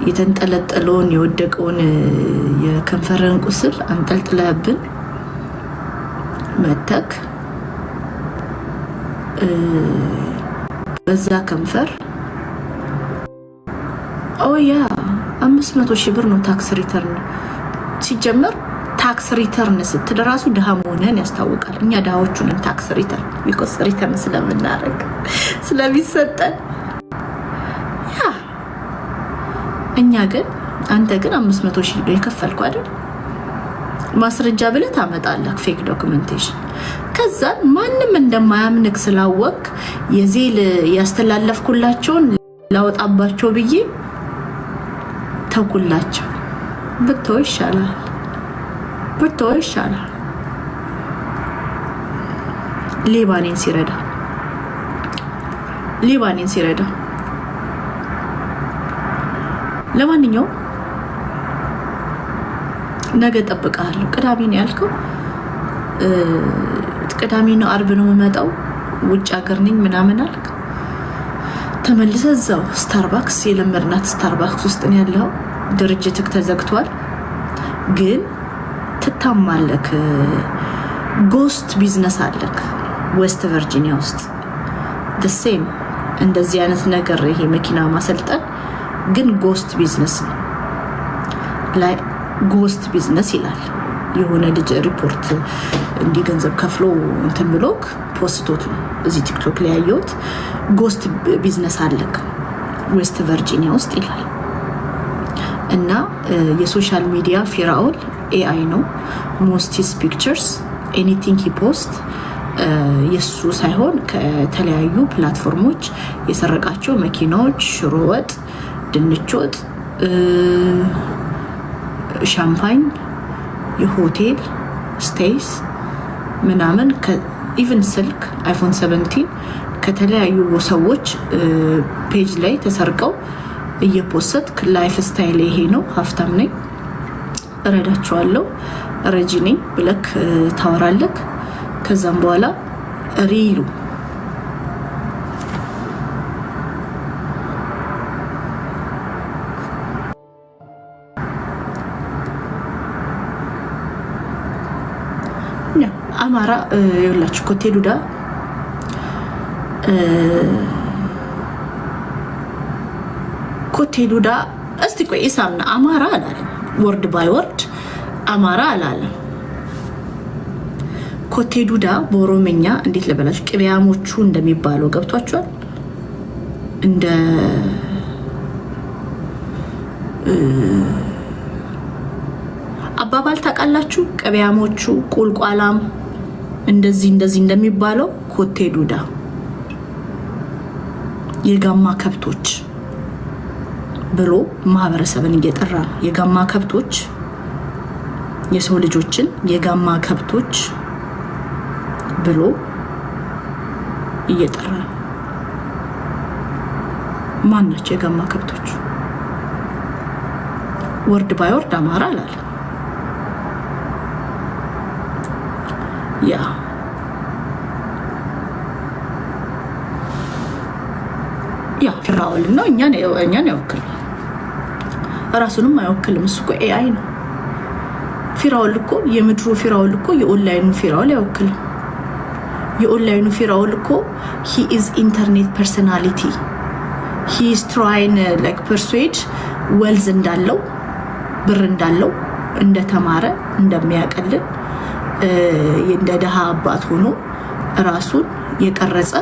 የተንጠለጠለውን የወደቀውን የከንፈርን ቁስል አንጠልጥለህብን መተክ በዛ ከንፈር ኦያ 500,000 ብር ነው ታክስ ሪተርን ሲጀመር ታክስ ሪተርን ስትል ራሱ ድሃ መሆንህን ያስታውቃል። እኛ ድሃዎቹንም ታክስ ሪተርን ቢኮዝ ሪተርን ስለምናደርግ ስለሚሰጠን ያ እኛ ግን አንተ ግን 500,000 ብር የከፈልኩ አይደል ማስረጃ ብለህ ታመጣለህ ፌክ ዶክመንቴሽን። ከዛ ማንም እንደማያምንክ ስላወቅ የዜል ያስተላለፍኩላቸውን ላወጣባቸው ብዬ ተኩላቸው። ብትተው ይሻላል። ሌባኔን ሲረዳ ለማንኛውም ነገ ጠብቃለሁ። ቅዳሜ ነው ያልከው። ቅዳሜ ነው አርብ ነው የምመጣው ውጭ ሀገር ነኝ ምናምን አልክ። ተመልሰ እዛው ስታርባክስ የለመድናት ስታርባክስ ውስጥ ነው ያለው። ድርጅትክ ተዘግቷል ግን ትታማለክ። ጎስት ቢዝነስ አለክ ዌስት ቨርጂኒያ ውስጥ ደሴም እንደዚህ አይነት ነገር ይሄ መኪና ማሰልጠን ግን ጎስት ቢዝነስ ነው ላይ ጎስት ቢዝነስ ይላል። የሆነ ልጅ ሪፖርት እንዲህ ገንዘብ ከፍሎ እንትን ብሎክ ፖስቶት እዚህ ቲክቶክ ላይ ያየሁት ጎስት ቢዝነስ አለክ ዌስት ቨርጂኒያ ውስጥ ይላል። እና የሶሻል ሚዲያ ፊራኦል ኤአይ ነው። ሞስት ሂዝ ፒክቸርስ ኤኒቲንግ ሂ ፖስት የሱ ሳይሆን ከተለያዩ ፕላትፎርሞች የሰረቃቸው መኪናዎች፣ ሽሮ ወጥ፣ ድንች ወጥ፣ ሻምፓኝ፣ የሆቴል ስቴይስ ምናምን ኢቨን ስልክ አይፎን 17 ከተለያዩ ሰዎች ፔጅ ላይ ተሰርቀው እየፖስት ላይፍ ስታይል ይሄ ነው፣ ሀብታም ነኝ፣ እረዳቸዋለሁ፣ ረጂ ነኝ ብለክ ታወራለክ። ከዛም በኋላ ሪሉ አማራ የላችሁ ኮቴ ዱዳ ኮቴ ዱዳ እስቲ ቆይ ኢሳምና አማራ አላለም። ወርድ ባይ ወርድ አማራ አላለም። ኮቴ ዱዳ በኦሮምኛ እንዴት ለበላችሁ ቅቢያሞቹ እንደሚባለው ገብቷችኋል። እንደ አባባል ታውቃላችሁ። ቅቢያሞቹ ቁልቋላም እንደዚህ እንደሚባለው ኮቴ ዱዳ የጋማ ከብቶች ብሎ ማህበረሰብን እየጠራ ነው። የጋማ ከብቶች የሰው ልጆችን የጋማ ከብቶች ብሎ እየጠራ ነው። ማን ናቸው የጋማ ከብቶች? ወርድ ባይ ወርድ አማራ አላለ። ያ ፊራኦል ነው። እኛን አይወክልም፣ ራሱንም አይወክልም። እሱ እኮ ኤአይ ነው። ፊራኦል እኮ የምድሩ ፊራኦል እኮ የኦንላይኑ ፊራኦል አይወክልም። የኦንላይኑ ፊራኦል እኮ he is internet personality, he is trying like persuade wealth እንዳለው ብር እንዳለው እንደተማረ እንደሚያቀልን እንደ ደሃ አባት ሆኖ ራሱን የቀረጸ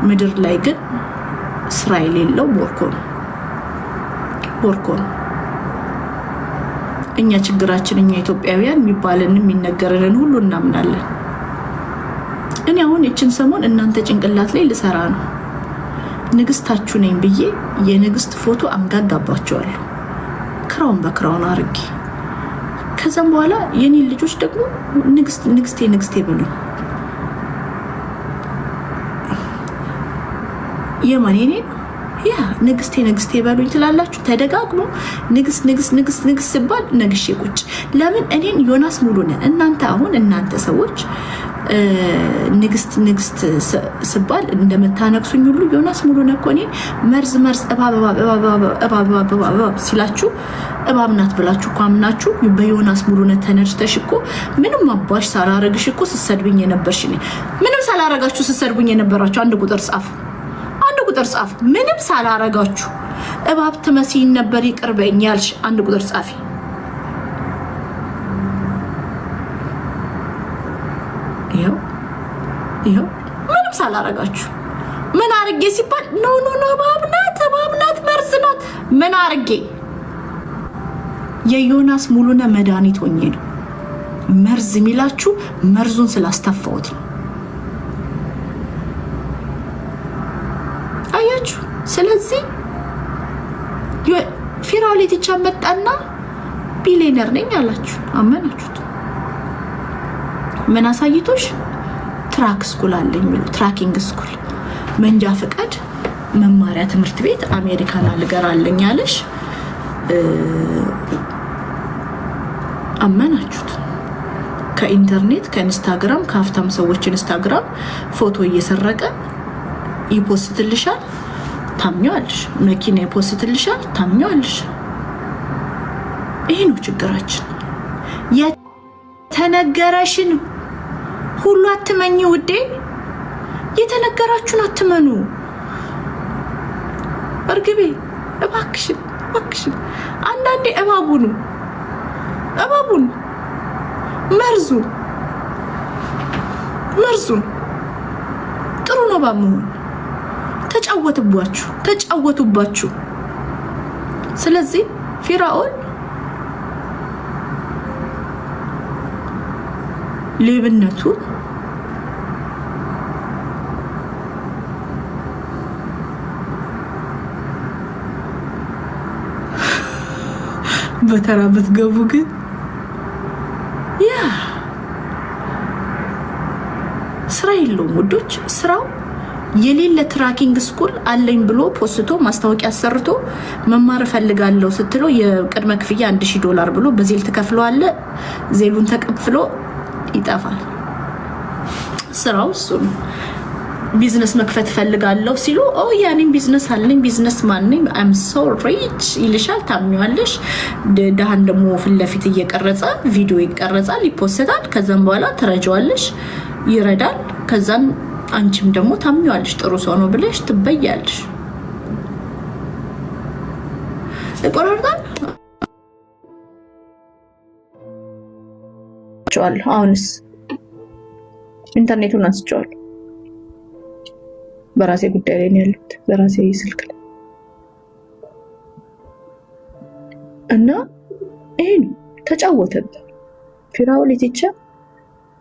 ምድር ላይ ግን ስራ የሌለው ቦርኮ ነው። እኛ ችግራችን እኛ ኢትዮጵያውያን የሚባልን የሚነገረንን ሁሉ እናምናለን። እኔ አሁን እችን ሰሞን እናንተ ጭንቅላት ላይ ልሰራ ነው። ንግስታችሁ ነኝ ብዬ የንግስት ፎቶ አንጋጋባቸዋለሁ ክራውን በክራውን አርጌ። ከዛም በኋላ የኔ ልጆች ደግሞ ንግስቴ ብሉኝ። የማኔኔ ያ ንግስቴ በሉኝ ትላላችሁ። ተደጋግሞ ንግስት ሲባል ነግሼ ቁጭ። ለምን እኔን ዮናስ ሙሉነህ እናንተ ሰዎች ንግስት ስባል እንደምታነቅሱኝ ሁሉ ዮናስ ሙሉነህ እኮ እኔ መርዝ እባብ ሲላችሁ እባብ ናት ብላችሁ እኮ አምናችሁ በዮናስ ሙሉነህ ተነድተሽ እኮ ምንም አባሽ ሳላረግሽ እኮ ስትሰድብኝ የነበርሽ ነኝ። ምንም ሳላረጋችሁ ስትሰድቡኝ የነበራችሁ አንድ ቁጥር ጻፉ። ምንም ሳላረጋችሁ እባብ ትመስይኝ ነበር ይቅር በይኝ ያልሽ አንድ ቁጥር ጻፊ። ይኸው ምንም ሳላረጋችሁ ምን አርጌ ሲባል ኖ እባብ ናት መርዝ ናት። ምን አርጌ የዮናስ ሙሉነህ መድኃኒት ሆኜ ነው መርዝ የሚላችሁ መርዙን ስላስተፋሁት ነው። አያችሁ። ስለዚህ ፊራኦል ኢቲቻ መጣና ቢሊየነር ነኝ አላችሁ፣ አመናችሁት። ምን አሳይቶሽ? ትራክ ስኩል አለኝ ብሎ ትራኪንግ ስኩል መንጃ ፈቃድ መማሪያ ትምህርት ቤት አሜሪካን አልገር አለኝ አለሽ። አመናችሁት። ከኢንተርኔት ከኢንስታግራም ከሀብታም ሰዎች ኢንስታግራም ፎቶ እየሰረቀ ይፖስትልሻል፣ ታምኛለሽ። መኪና ይፖስትልሻል፣ ታምኛለሽ። ይሄ ነው ችግራችን። የተነገረሽን ሁሉ አትመኝ ውዴ። የተነገራችሁን አትመኑ። እርግቤ እባክሽን አንዳንዴ እባቡን መርዙን ጥሩ ነው ባመሆን ተጫወቱባችሁ። ስለዚህ ፊራኦል ሌብነቱ በተራ ብትገቡ ግን ስራ የለውም ውዶች። ስራው የሌለ ትራኪንግ ስኩል አለኝ ብሎ ፖስቶ ማስታወቂያ አሰርቶ መማር ፈልጋለሁ ስትለው የቅድመ ክፍያ $1000 ብሎ በዜል ተከፍሏል። ዜሉን ተቀፍሎ ይጠፋል። ስራው እሱ ነው። ቢዝነስ መክፈት ፈልጋለሁ ሲሉ ያኔም ቢዝነስ አለኝ ቢዝነስ ማንኝ አም ሶ ሪች ይልሻል። ታምኛለሽ። ደሃን ደግሞ ፊት ለፊት እየቀረጸ ቪዲዮ ይቀረጻል፣ ይፖስታል። ከዛም በኋላ ተረጃዋለሽ፣ ይረዳል። ከዛም አንቺም ደግሞ ታምኛለሽ ጥሩ ሰው ነው ብለሽ ትበያለሽ። እቆራርጣል። አሁንስ ኢንተርኔቱን አንስቼዋለሁ። በራሴ ጉዳይ ላይ ነው ያሉት፣ በራሴ ስልክ ላይ እና ይሄን ተጫወተብን። ፊራኦል ኢቲቻ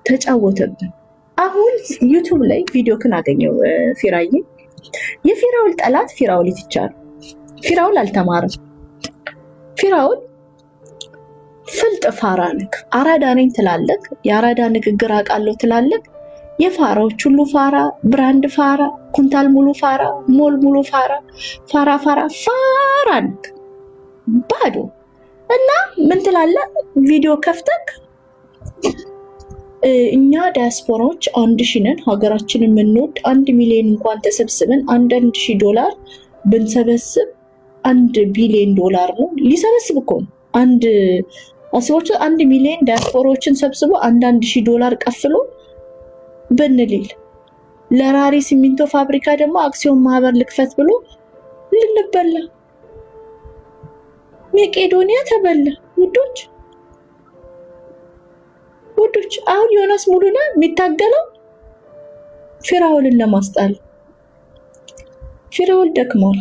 ተጫወተብን። አሁን ዩቲዩብ ላይ ቪዲዮክን አገኘው። ፊራዬ የፊራኦል ጠላት ፊራኦል ኢቲቻ ነው። ፊራኦል አልተማረም። ፊራኦል ፍልጥ ፋራ ነክ አራዳ ነኝ ትላለክ፣ የአራዳ ንግግር አውቃለሁ ትላለክ። የፋራዎች ሁሉ ፋራ፣ ብራንድ ፋራ፣ ኩንታል ሙሉ ፋራ፣ ሞል ሙሉ ፋራ ነክ ባዶ እና ምን ትላለህ? ቪዲዮ ከፍተክ እኛ ዲያስፖራዎች 1000 ነን፣ ሀገራችንን የምንወድ 1 ሚሊዮን እንኳን ተሰብስበን $1,000 ብንሰበስብ $1 ቢሊዮን ነው። ሊሰበስብ እኮ ነው። አስቦች 1 ሚሊዮን ዲያስፖራዎችን ሰብስቦ $1,000 ቀፍሎ ብንልል ለራሪ ሲሚንቶ ፋብሪካ ደግሞ አክሲዮን ማህበር ልክፈት ብሎ ልንበላ መቄዶንያ ተበላ። ውዶች አሁን ዮናስ ሙሉነህ የሚታገለው ፊራኦልን ለማስጣል። ፊራኦል ደክሟል።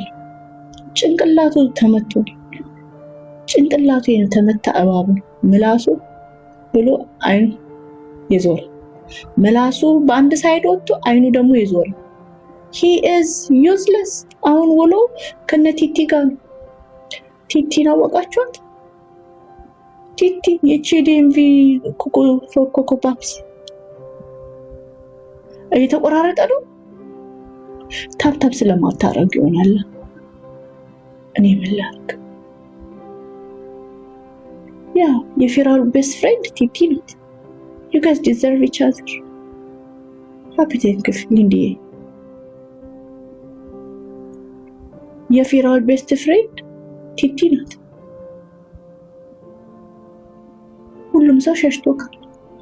ጭንቅላቱ ተመቷል። ጭንቅላቱ የተመታ እባብ ነው። ምላሱ ብሎ አይኑ የዞረ ምላሱ በአንድ ሳይድ ወጥቶ አይኑ ደግሞ የዞረ he is useless። አሁን ውሎ ከነ ቲቲ ጋር ነው። ቲቲን አወቃችኋት? ቲቲ የቺዲኤምቪ ኮኮ ፓፕስ እየተቆራረጠ ነው። ታፕታፕ ስለማታረግ ይሆናል። እኔ ምን ላድርግ? የፊራኦል ቤስት ፍሬንድ ቲቲ ናት። you guys deserve each other። ሃፒ ቴንክስ ሊንዲ የፊራኦል ቤስት ፍሬንድ ቲቲ ናት። ሁሉም ሰው ሸሽቶካል።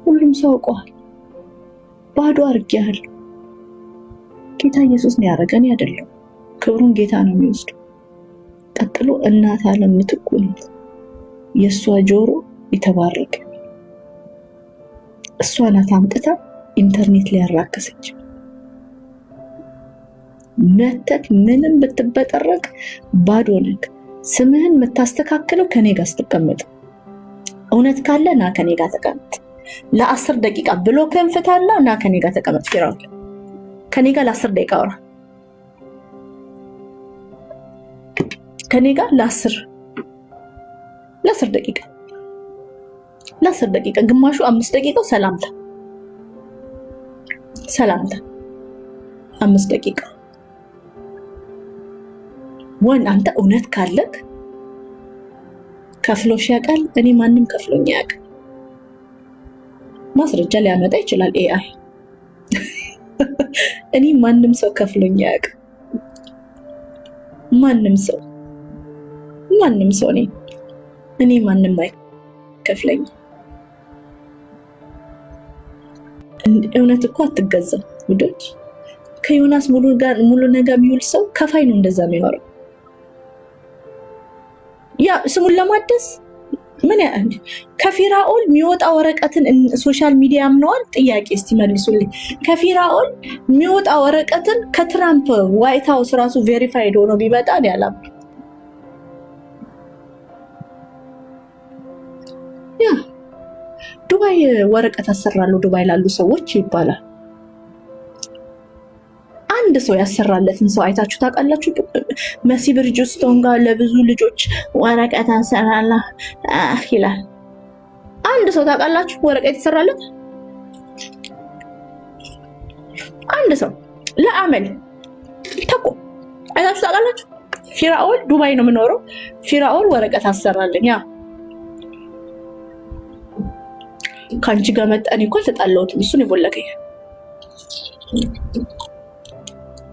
ሁሉም ሰው አውቀዋል። ባዶ አድርጌሃለሁ። ጌታ ኢየሱስ ነው ያደረገን አይደለም። ክብሩን ጌታ ነው የሚወስደው። ቀጥሎ እናት ዓለም ምትኩ ናት። የእሷ ጆሮ የተባረከ እሷ ናት አምጥታ ኢንተርኔት ላይ ያራከሰች። መተክ ምንም ብትበጠረቅ ባዶ ነክ። ስምህን የምታስተካክለው ከኔ ጋር ስትቀመጥ፣ እውነት ካለ ና ከኔ ጋር ተቀመጥ። ለ10 ደቂቃ ብሎክን ፍታና ና ከኔ ጋር ተቀመጥ። ፊራኦል ከኔ ጋር ለ10 ደቂቃ አውራ። ከኔ ጋር ለ10 ደቂቃ ለ10 ደቂቃ ግማሹ 5 ደቂቃው ሰላምታ 5 ደቂቃ ወን አንተ እውነት ካለክ ከፍሎሽ ያውቃል። እኔ ማንም ከፍሎኝ ያውቃል። ማስረጃ ሊያመጣ ይችላል ኤአይ። እኔ ማንም ሰው ከፍሎኝ ያውቃል። ማንም ሰው እኔ ማንም አይከፍለኝ። እውነት እኮ አትገዛም ውዶች። ከዮናስ ሙሉ ነገር የሚውል ሰው ከፋይ ነው እንደዛ የሚኖረው። ያ ስሙን ለማደስ ምን ከፊራኦል የሚወጣ ወረቀትን ሶሻል ሚዲያ ያምነዋል? ጥያቄ እስቲ መልሱልኝ። ከፊራኦል የሚወጣ ወረቀትን ከትራምፕ ዋይት ሃውስ ራሱ ቬሪፋይድ ሆኖ ቢመጣ ያላም ያ ዱባይ ወረቀት አሰራለሁ ዱባይ ላሉ ሰዎች ይባላል። አንድ ሰው ያሰራለትን ሰው አይታችሁ ታውቃላችሁ? መሲ ብርጅስቶን ጋር ለብዙ ልጆች ወረቀት አሰራለሁ ይላል። አንድ ሰው ታውቃላችሁ ወረቀት ይሰራለት? አንድ ሰው ለአመል ተቆ አይታችሁ ታውቃላችሁ? ፊራኦል ዱባይ ነው የምኖረው። ፊራኦል ወረቀት አሰራልኝ። ያ ካንቺ ጋር መጣኔ እኮ ተጣላሁት። እሱን ይቦለከኝ።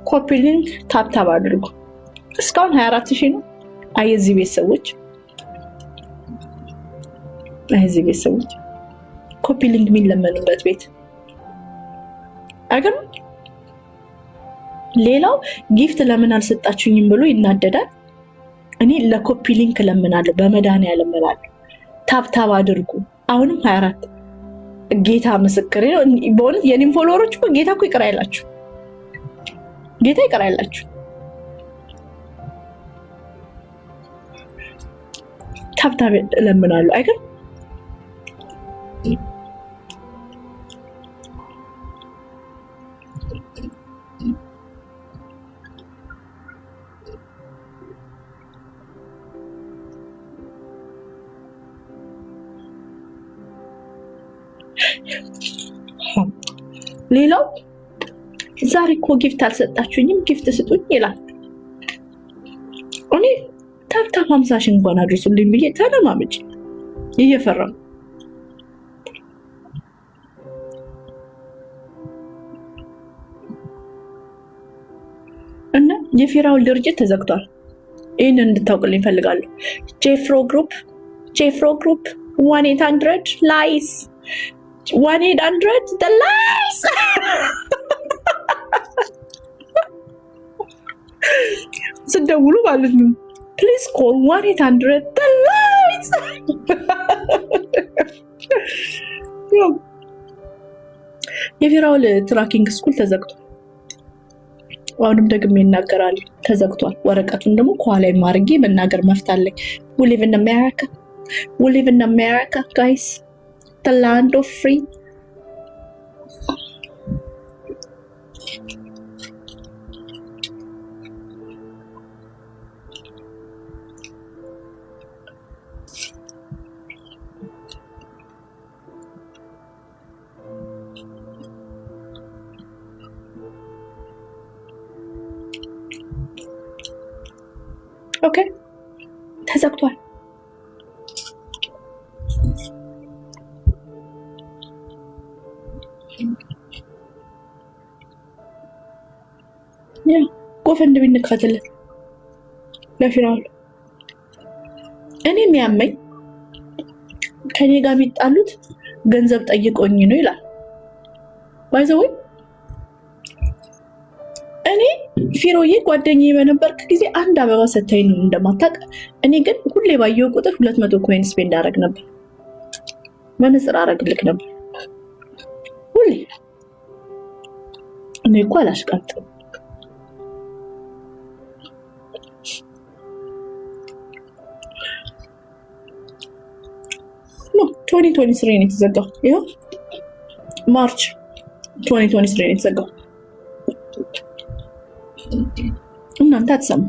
ኮፒ ሊንክ ታፕ አድርጉ። እስካሁን 24,000 ነው። የዚህ ቤት ሰዎች ኮፒ ሊንክ የሚለመኑበት ቤት አገር። ሌላው ጊፍት ለምን አልሰጣችሁኝም ብሎ ይናደዳል። እኔ ለኮፒ ሊንክ ለምናለሁ፣ በመድኃኒዓለም እላለሁ። ታፕ አድርጉ። አሁንም 24 ጌታ ምስክሬ ነው። በእውነት የኔም ፎሎወሮች እኮ ጌታ እኮ ይቅር አይላችሁ። ጌታ ይቅር አይላችሁ። ታፕ እለምናለሁ አይገር። ሌላው ዛሬ እኮ ጊፍት አልሰጣችሁኝም ጊፍት ስጡኝ ይላል። እኔ ታፕ 50,000 እንኳን አድርሱልኝ ብዬ ተለማመጭ እየፈራሁ እና የፊራኦል ድርጅት ተዘግቷል። ይህንን እንድታውቅልኝ እፈልጋለሁ። ጄፍሮ ግሩፕ 1-800 ላይስ 1-800 the lies ስደውሉ ማለት ነው። ፕሊዝ ኮል 1-800 the lies የፊራኦል ትራኪንግ ስኩል ተዘግቷል። አሁንም ደግሜ ይናገራል፣ ተዘግቷል። ወረቀቱን ደግሞ ከኋላ ማርጌ መናገር መፍታለኝ። we live in America guys, the land of free. ኦኬ ተዘግቷል። ያ ጎፈንድሚ እንክፈትለት ለፊራውል። እኔ የሚያመኝ ከኔ ጋር የሚጣሉት ገንዘብ ጠይቆኝ ነው ይላል። ባይዘው እኔ ፊሮዬ ጓደኛዬ በነበርክ ጊዜ አንድ አበባ ሰታኝ ነው እንደማታውቅ። እኔ ግን ሁሌ ባየው ቁጥር 200 ኮይን ስፔንድ አደረግ ነበር። መነጽር አደረግልክ ነበር ሁሌ። እኔ እኮ አላሽቃጥም። ኖ 2023 ነው የተዘጋው። ይኸው ማርች 2023 ነው የተዘጋው። እናንተ አትሰሙ።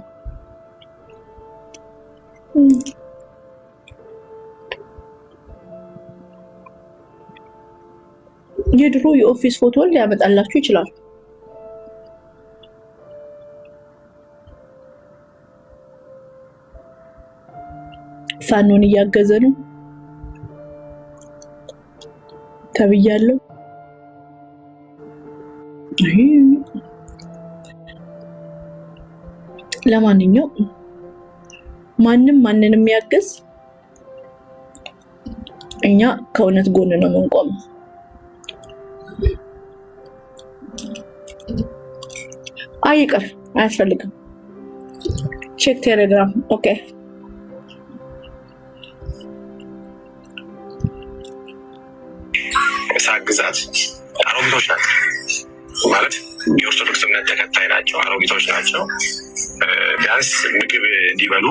የድሮ የኦፊስ ፎቶ ሊያመጣላችሁ ይችላል። ፋኖን እያገዘ ነው ተብያለሁ። ለማንኛውም ማንም ማንንም የሚያገዝ እኛ ከእውነት ጎን ነው የምንቆመው። አይቀር አያስፈልግም። ቼክ ቴሌግራም ኦኬ። ግዛት አሮጊቶች ናቸው ማለት የኦርቶዶክስ እምነት ተከታይ ናቸው። አሮጊቶች ናቸው። ቢያንስ ምግብ እንዲበሉ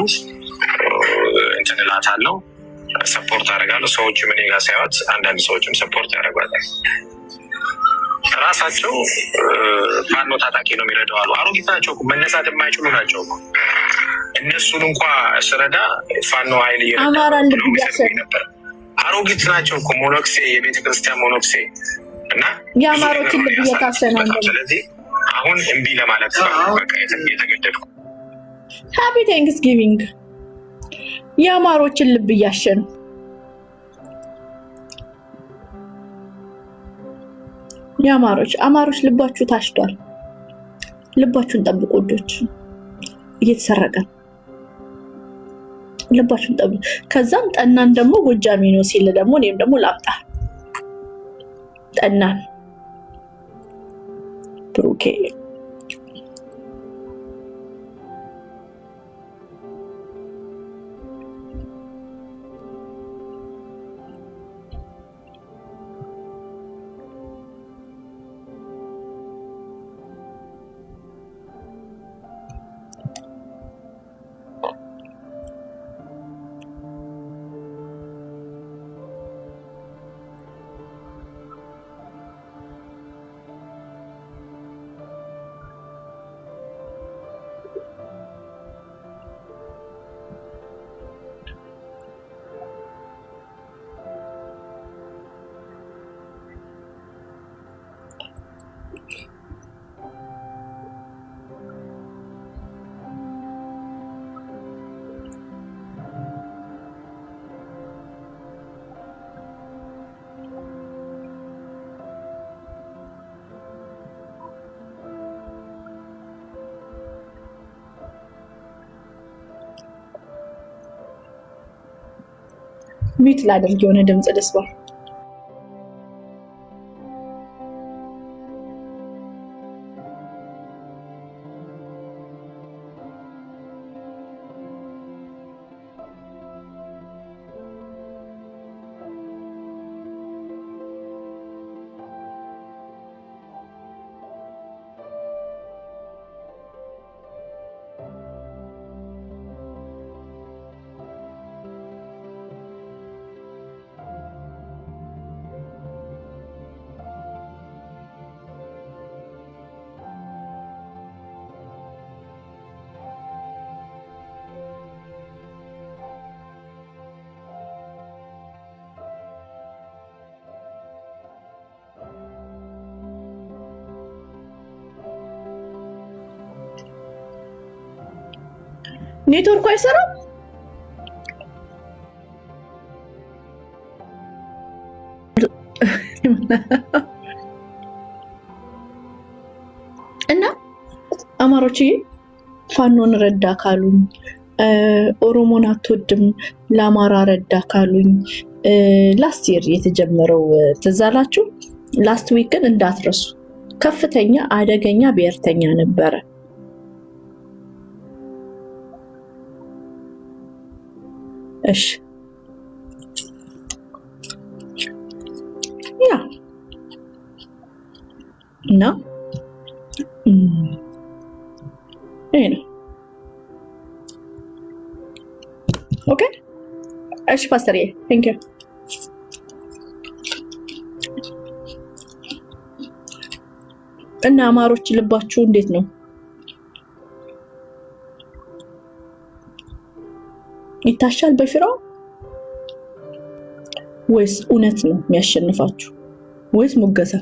እንትን እላታለሁ፣ ሰፖርት አደርጋለሁ። ሰዎችም እኔ ጋር ሳይወት አንዳንድ ሰዎችም ሰፖርት ያደርጓታል። ራሳቸው ፋኖ ታጣቂ ነው የሚረዳው አሉ። አሮጊት ናቸው፣ መነሳት የማይችሉ ናቸው። እነሱን እንኳ ስረዳ ፋኖ ኃይል እየረዳ ነበር። አሮጊት ናቸው እኮ ሞኖክሴ፣ የቤተክርስቲያን ሞኖክሴ እና የአማሮችን ልብ እየታሰነ ነው። ስለዚህ አሁን እምቢ ለማለት ነው በቃ የተገደድኩ። ሃፒ ቴንክስ ጊቪንግ። የአማሮችን ልብ እያሸ ነው። አማሮች ልባችሁ ታሽቷል። ልባችሁን ጠብቁ ወዶች፣ እየተሰረቀ ነው። ልባችሁን ጠብቁ። ከዛም ጠናን ደግሞ ጎጃሜ ነው ሲል ደግሞ እኔም ደግሞ ላምጣ ጠናን ብሩኬ ሚት ላድርግ የሆነ ድምጽ ደስባ ኔትወርክ አይሰራም። እና አማራ ማሮችዬ ፋኖን ረዳ ካሉኝ ኦሮሞን አትወድም ለአማራ ረዳ ካሉኝ ላስት ይር የተጀመረው ትዝ አላችሁ? ላስት ዊክ ግን እንዳትረሱ ከፍተኛ አደገኛ ብሔርተኛ ነበረ። እሺ ያ እና ይሄ ነው። ኦኬ እሺ ፓስተርዬ ቴንክ ዩ። እና አማሮች ልባችሁ እንዴት ነው? ይታሻል በፊራው ወይስ እውነት ነው የሚያሸንፋችሁ ወይስ ሙገሳ?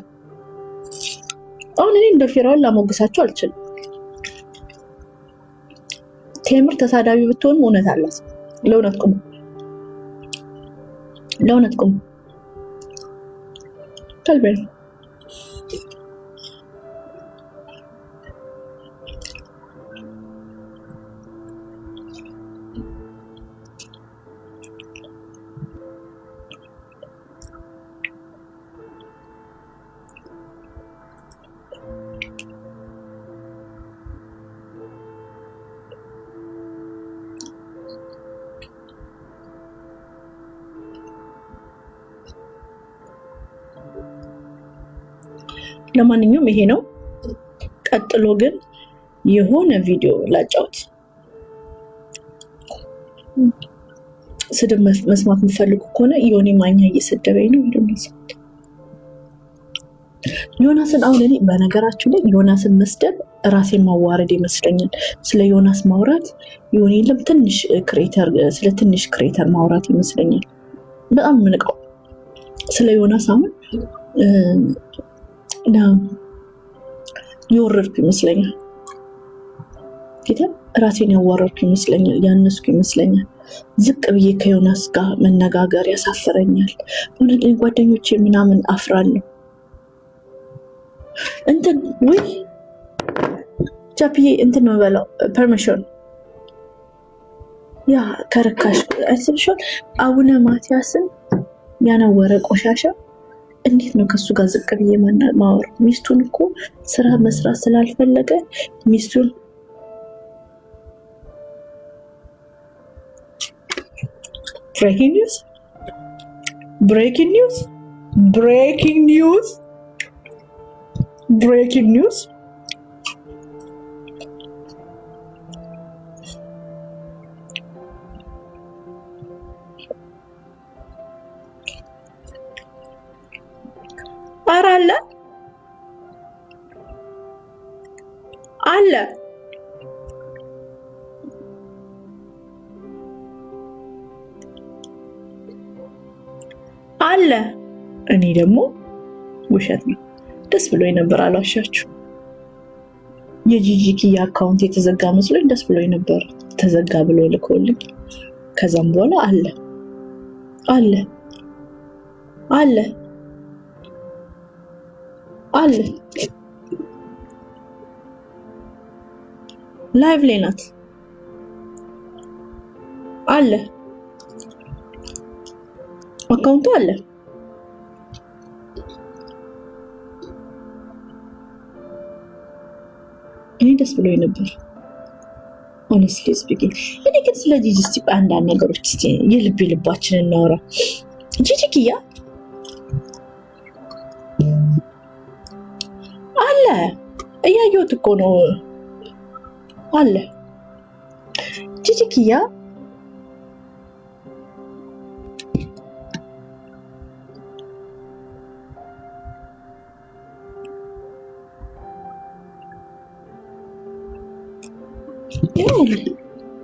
አሁን እኔ እንደ ፊራው ላሞገሳችሁ አልችልም። ቴምር ተሳዳቢ ብትሆንም እውነት አላት። ለእውነት ቁሙ፣ ለእውነት ቁሙ። ተልበይ ለማንኛውም ይሄ ነው። ቀጥሎ ግን የሆነ ቪዲዮ ላጫውት። ስድብ መስማት የምፈልጉ ከሆነ ዮኒ ማኛ እየሰደበኝ ነው እንደነሱ ዮናስን። አሁን እኔ በነገራችሁ ላይ ዮናስን መስደብ ራሴን ማዋረድ ይመስለኛል። ስለ ዮናስ ማውራት ዮኒ ለም ትንሽ ክሬተር ስለ ትንሽ ክሬተር ማውራት ይመስለኛል። በጣም ምንቀው ስለ ዮናስ አሁን የወረድኩ ይመስለኛል። ጌታ ራሴን ያዋረድኩ ይመስለኛል። ያነስኩ ይመስለኛል። ዝቅ ብዬ ከዮናስ ጋር መነጋገር ያሳፍረኛል። እውነት ጓደኞቼ ምናምን አፍራለሁ። እንትን ወይ ጃፒዬ እንትን ነው በለው ፐርሚሽን ያ ከርካሽ አይስልሽል አቡነ ማቲያስን ያነወረ ቆሻሻ እንዴት ነው ከሱ ጋር ዝቅ ብዬ ማወር? ሚስቱን እኮ ስራ መስራት ስላልፈለገ ሚስቱን ብሬኪንግ ኒውስ ብሬኪንግ ኒውስ ብሬኪንግ ኒውስ ብሬኪንግ ኒውስ አለ አለ አለ። እኔ ደግሞ ውሸት ነው ደስ ብሎኝ ነበር፣ አልዋሻችሁ። የጂጂኪያ አካውንት የተዘጋ መስሎኝ ደስ ብሎኝ ነበር። ተዘጋ ብሎ ልኮልኝ ከዛም በኋላ አለ አለ አለ አለ ላይቭ ላይ ናት አለ አካውንቱ አለ። እኔ ደስ ብሎኝ ነበር honestly speaking። እኔ ግን ስለ ጂጂ እስቲ አንዳንድ ነገሮች እስቲ የልብ ልባችንን እናወራ። ጂጂኪያ አለ እያየሁት እኮ ነው አለ ጂጂኪያ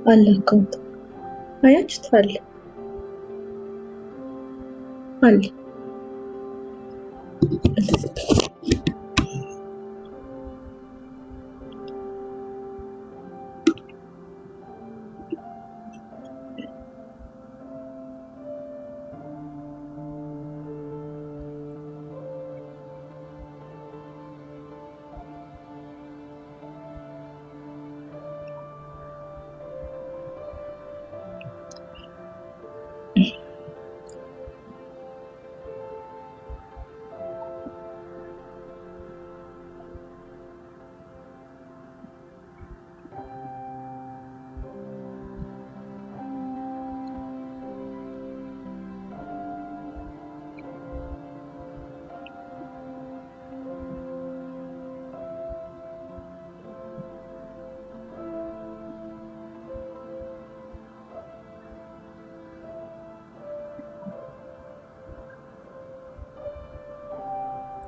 አለ አካውንት አያችሁት? አለ አለ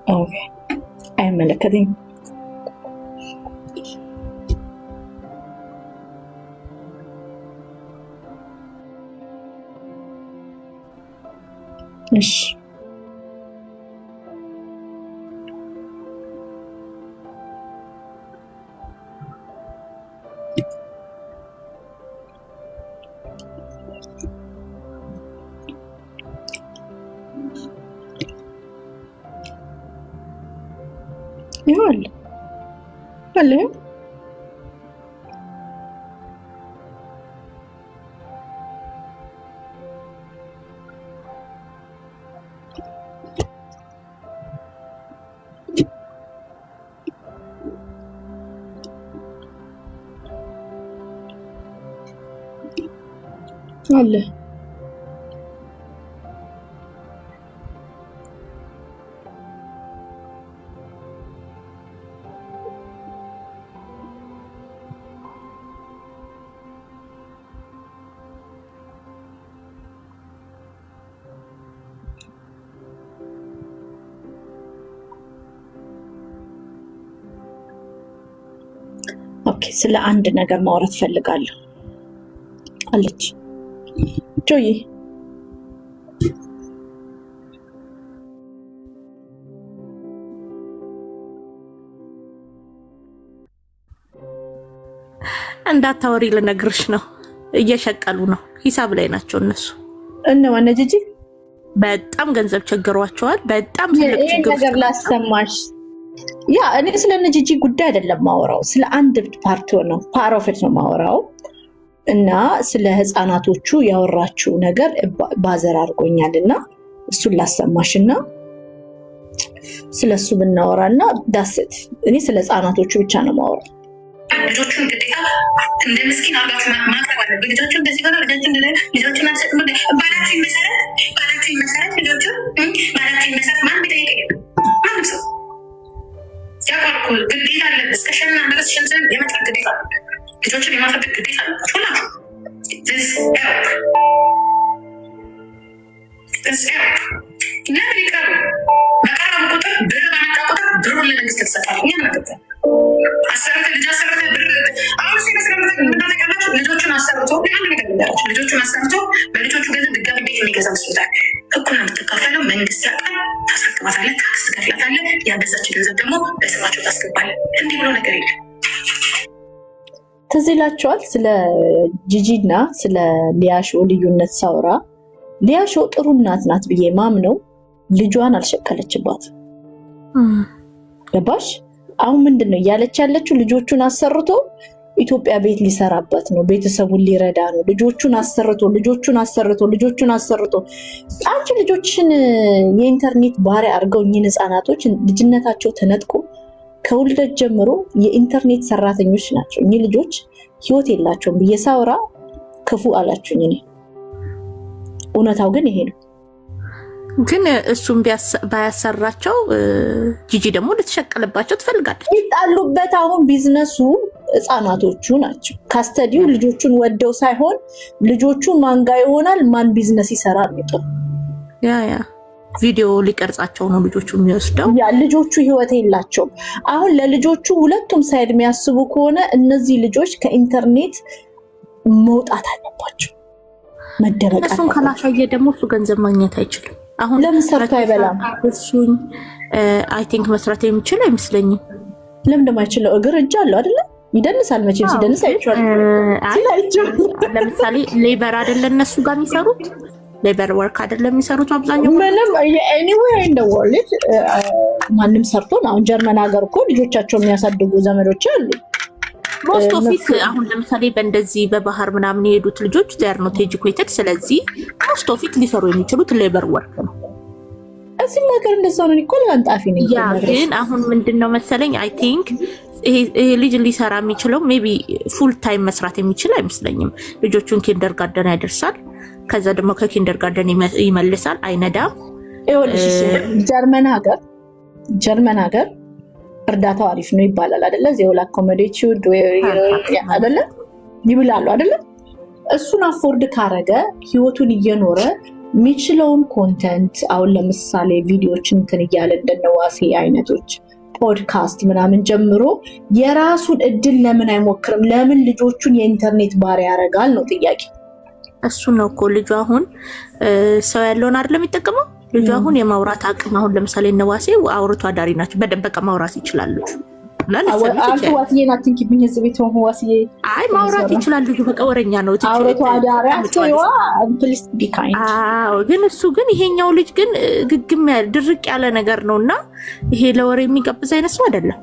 ኦኬ አይመለከተኝም። እሺ ይሁን አለ አለ ኦኬ ስለ አንድ ነገር ማውራት ፈልጋለሁ አለች ጆይ። እንዳታወሪ ልነግርሽ ነው። እየሸቀሉ ነው። ሂሳብ ላይ ናቸው እነሱ። እነማን ጂጂ? በጣም ገንዘብ ቸግሯቸዋል። በጣም ትልቅ ችግር ነገር ላሰማሽ። ያ እኔ ስለነ ጂጂ ጉዳይ አይደለም ማወራው፣ ስለ አንድ ፓርት ነው ፓሮፌት ነው ማወራው። እና ስለ ህፃናቶቹ ያወራችው ነገር ባዘር አድርጎኛልና እሱን ላሰማሽና ስለሱ ብናወራና ዳስት እኔ ስለ ህፃናቶቹ ብቻ ነው ማወራው። ልጆቹን ግዴታ እንደ ምስኪን አርጋችሁ ማቅረብ አለብን። ልጆቹን እንደዚህ ሆነ ልጆቹን አንሰጥም ባላችሁ መሰረት ልጆቹን ባላችሁ መሰረት ማን ቢጠይቀኝ ማንም ሰው ያቋርኩ ግዴታ አለብን። እስከ ሸና ድረስ ሸንዘን የመጥራት ግዴታ አለብን። ልጆችን የማሳደግ ግዴታ አለባችሁ ሁላችሁ። ለምን ይቀሩ? በቀረቡ ቁጥር ብር በመጣ ቁጥር ብሩን ለመንግስት ትሰጣለህ። እኛ መገበ አሰርተ ልጅ አሰርተ ብር አሁን ሲመስለምታቀላችሁ ልጆቹን አሰርቶ አንድ ነገር ነገራቸው። ልጆቹን አሰርቶ በልጆቹ ገንዘብ ድጋሚ ቤት የሚገዛ መስሎታል። እኩል ነው የምትካፈለው። መንግስት ያውቃል። ታስረክባታለህ፣ ታክስ ትከፍላታለህ። ያገዛች ገንዘብ ደግሞ በስማቸው ታስገባለህ። እንዲህ ብሎ ነገር የለም። ትዝ ይላችኋል ስለ ጂጂና ስለ ሊያሾ ልዩነት ሳውራ፣ ሊያሾ ጥሩ እናት ናት ብዬ ማምነው ልጇን አልሸቀለችባት። ገባሽ? አሁን ምንድነው እያለች ያለችው? ልጆቹን አሰርቶ ኢትዮጵያ ቤት ሊሰራበት ነው፣ ቤተሰቡን ሊረዳ ነው። ልጆቹን አሰርቶ አንቺ ልጆችን የኢንተርኔት ባሪያ አድርገው እኚህን ህፃናቶች ልጅነታቸው ተነጥቆ ከውልደት ጀምሮ የኢንተርኔት ሰራተኞች ናቸው። እኚህ ልጆች ህይወት የላቸውም ብዬ ሳወራ ክፉ አላችሁኝ። እኔ እውነታው ግን ይሄ ነው። ግን እሱም ባያሰራቸው ጂጂ ደግሞ ልትሸቀልባቸው ትፈልጋለች። ይጣሉበት። አሁን ቢዝነሱ ህፃናቶቹ ናቸው። ካስተዲው ልጆቹን ወደው ሳይሆን ልጆቹ ማንጋ ይሆናል ማን ቢዝነስ ይሰራል ነው። ያ ቪዲዮ ሊቀርጻቸው ነው ልጆቹ የሚወስደው። ያ ልጆቹ ህይወት የላቸውም። አሁን ለልጆቹ ሁለቱም ሳይድ የሚያስቡ ከሆነ እነዚህ ልጆች ከኢንተርኔት መውጣት አለባቸው፣ መደበቅ አለባቸው። እሱን ካላሳየ ደግሞ እሱ ገንዘብ ማግኘት አይችልም። አሁን ለምን ሰርቶ አይበላም? እሱን አይ ቲንክ መስራት የሚችል አይመስለኝም። ለምን እንደማይችለው እግር እጅ አለው አይደለ? ይደንሳል። መቼም ሲደንስ አይቻል። ለምሳሌ ሌበር አይደለ እነሱ ጋር የሚሰሩት ሌበር ወርክ አይደለም የሚሰሩት አብዛኛው። ምንም ኤኒዌይ ኢን ዘ ወርልድ ማንም ሰርቶ አሁን ጀርመን ሀገር እኮ ልጆቻቸው የሚያሳድጉ ዘመዶች አሉ። ሞስት ኦፍ ኢት አሁን ለምሳሌ በእንደዚህ በባህር ምናምን የሄዱት ልጆች ዜር ኖት ኤጁኬትድ። ስለዚህ ሞስት ኦፍ ኢት ሊሰሩ የሚችሉት ሌበር ወርክ ነው። እዚህ ነገር እንደዛ ነው። እኮ ለአንጣፊ ነው። ያ ግን አሁን ምንድነው መሰለኝ አይ ቲንክ ይሄ ልጅ ሊሰራ የሚችለው ሜቢ ፉል ታይም መስራት የሚችል አይመስለኝም። ልጆቹን ኪንደር ጋርደን ያደርሳል፣ ከዛ ደግሞ ከኪንደር ጋርደን ይመልሳል፣ አይነዳም። ይኸውልሽ ጀርመን ሀገር እርዳታው አሪፍ ነው ይባላል አይደለ? ዜውላ አኮሞዴቲው አይደለ ይብላሉ አይደለ? እሱን አፎርድ ካረገ ህይወቱን እየኖረ የሚችለውን ኮንተንት አሁን ለምሳሌ ቪዲዮዎችን እንትን እያለ እንደነዋሴ አይነቶች ፖድካስት ምናምን ጀምሮ የራሱን እድል ለምን አይሞክርም? ለምን ልጆቹን የኢንተርኔት ባሪያ ያደርጋል ነው ጥያቄ። እሱ ነው እኮ ልጁ አሁን ሰው ያለውን አይደለም የሚጠቀመው። ልጁ አሁን የማውራት አቅም አሁን ለምሳሌ እነዋሴ አውርቶ አዳሪ ናቸው። በደንብ በቃ ማውራት ይችላሉ። ዋስዬን አትንኪብኝ እዚህ ቤት ሆን ዋስዬ አይ ማውራት ይችላል ልጁ በቃ ወረኛ ነው። አውርቶ አዳሪ አስተዋ ፕሊስ ቢ ካይንድ። ግን እሱ ግን ይሄኛው ልጅ ግን ግግም ያለ ድርቅ ያለ ነገር ነውና ይሄ ለወሬ የሚቀብዝ አይነት ሰው አይደለም።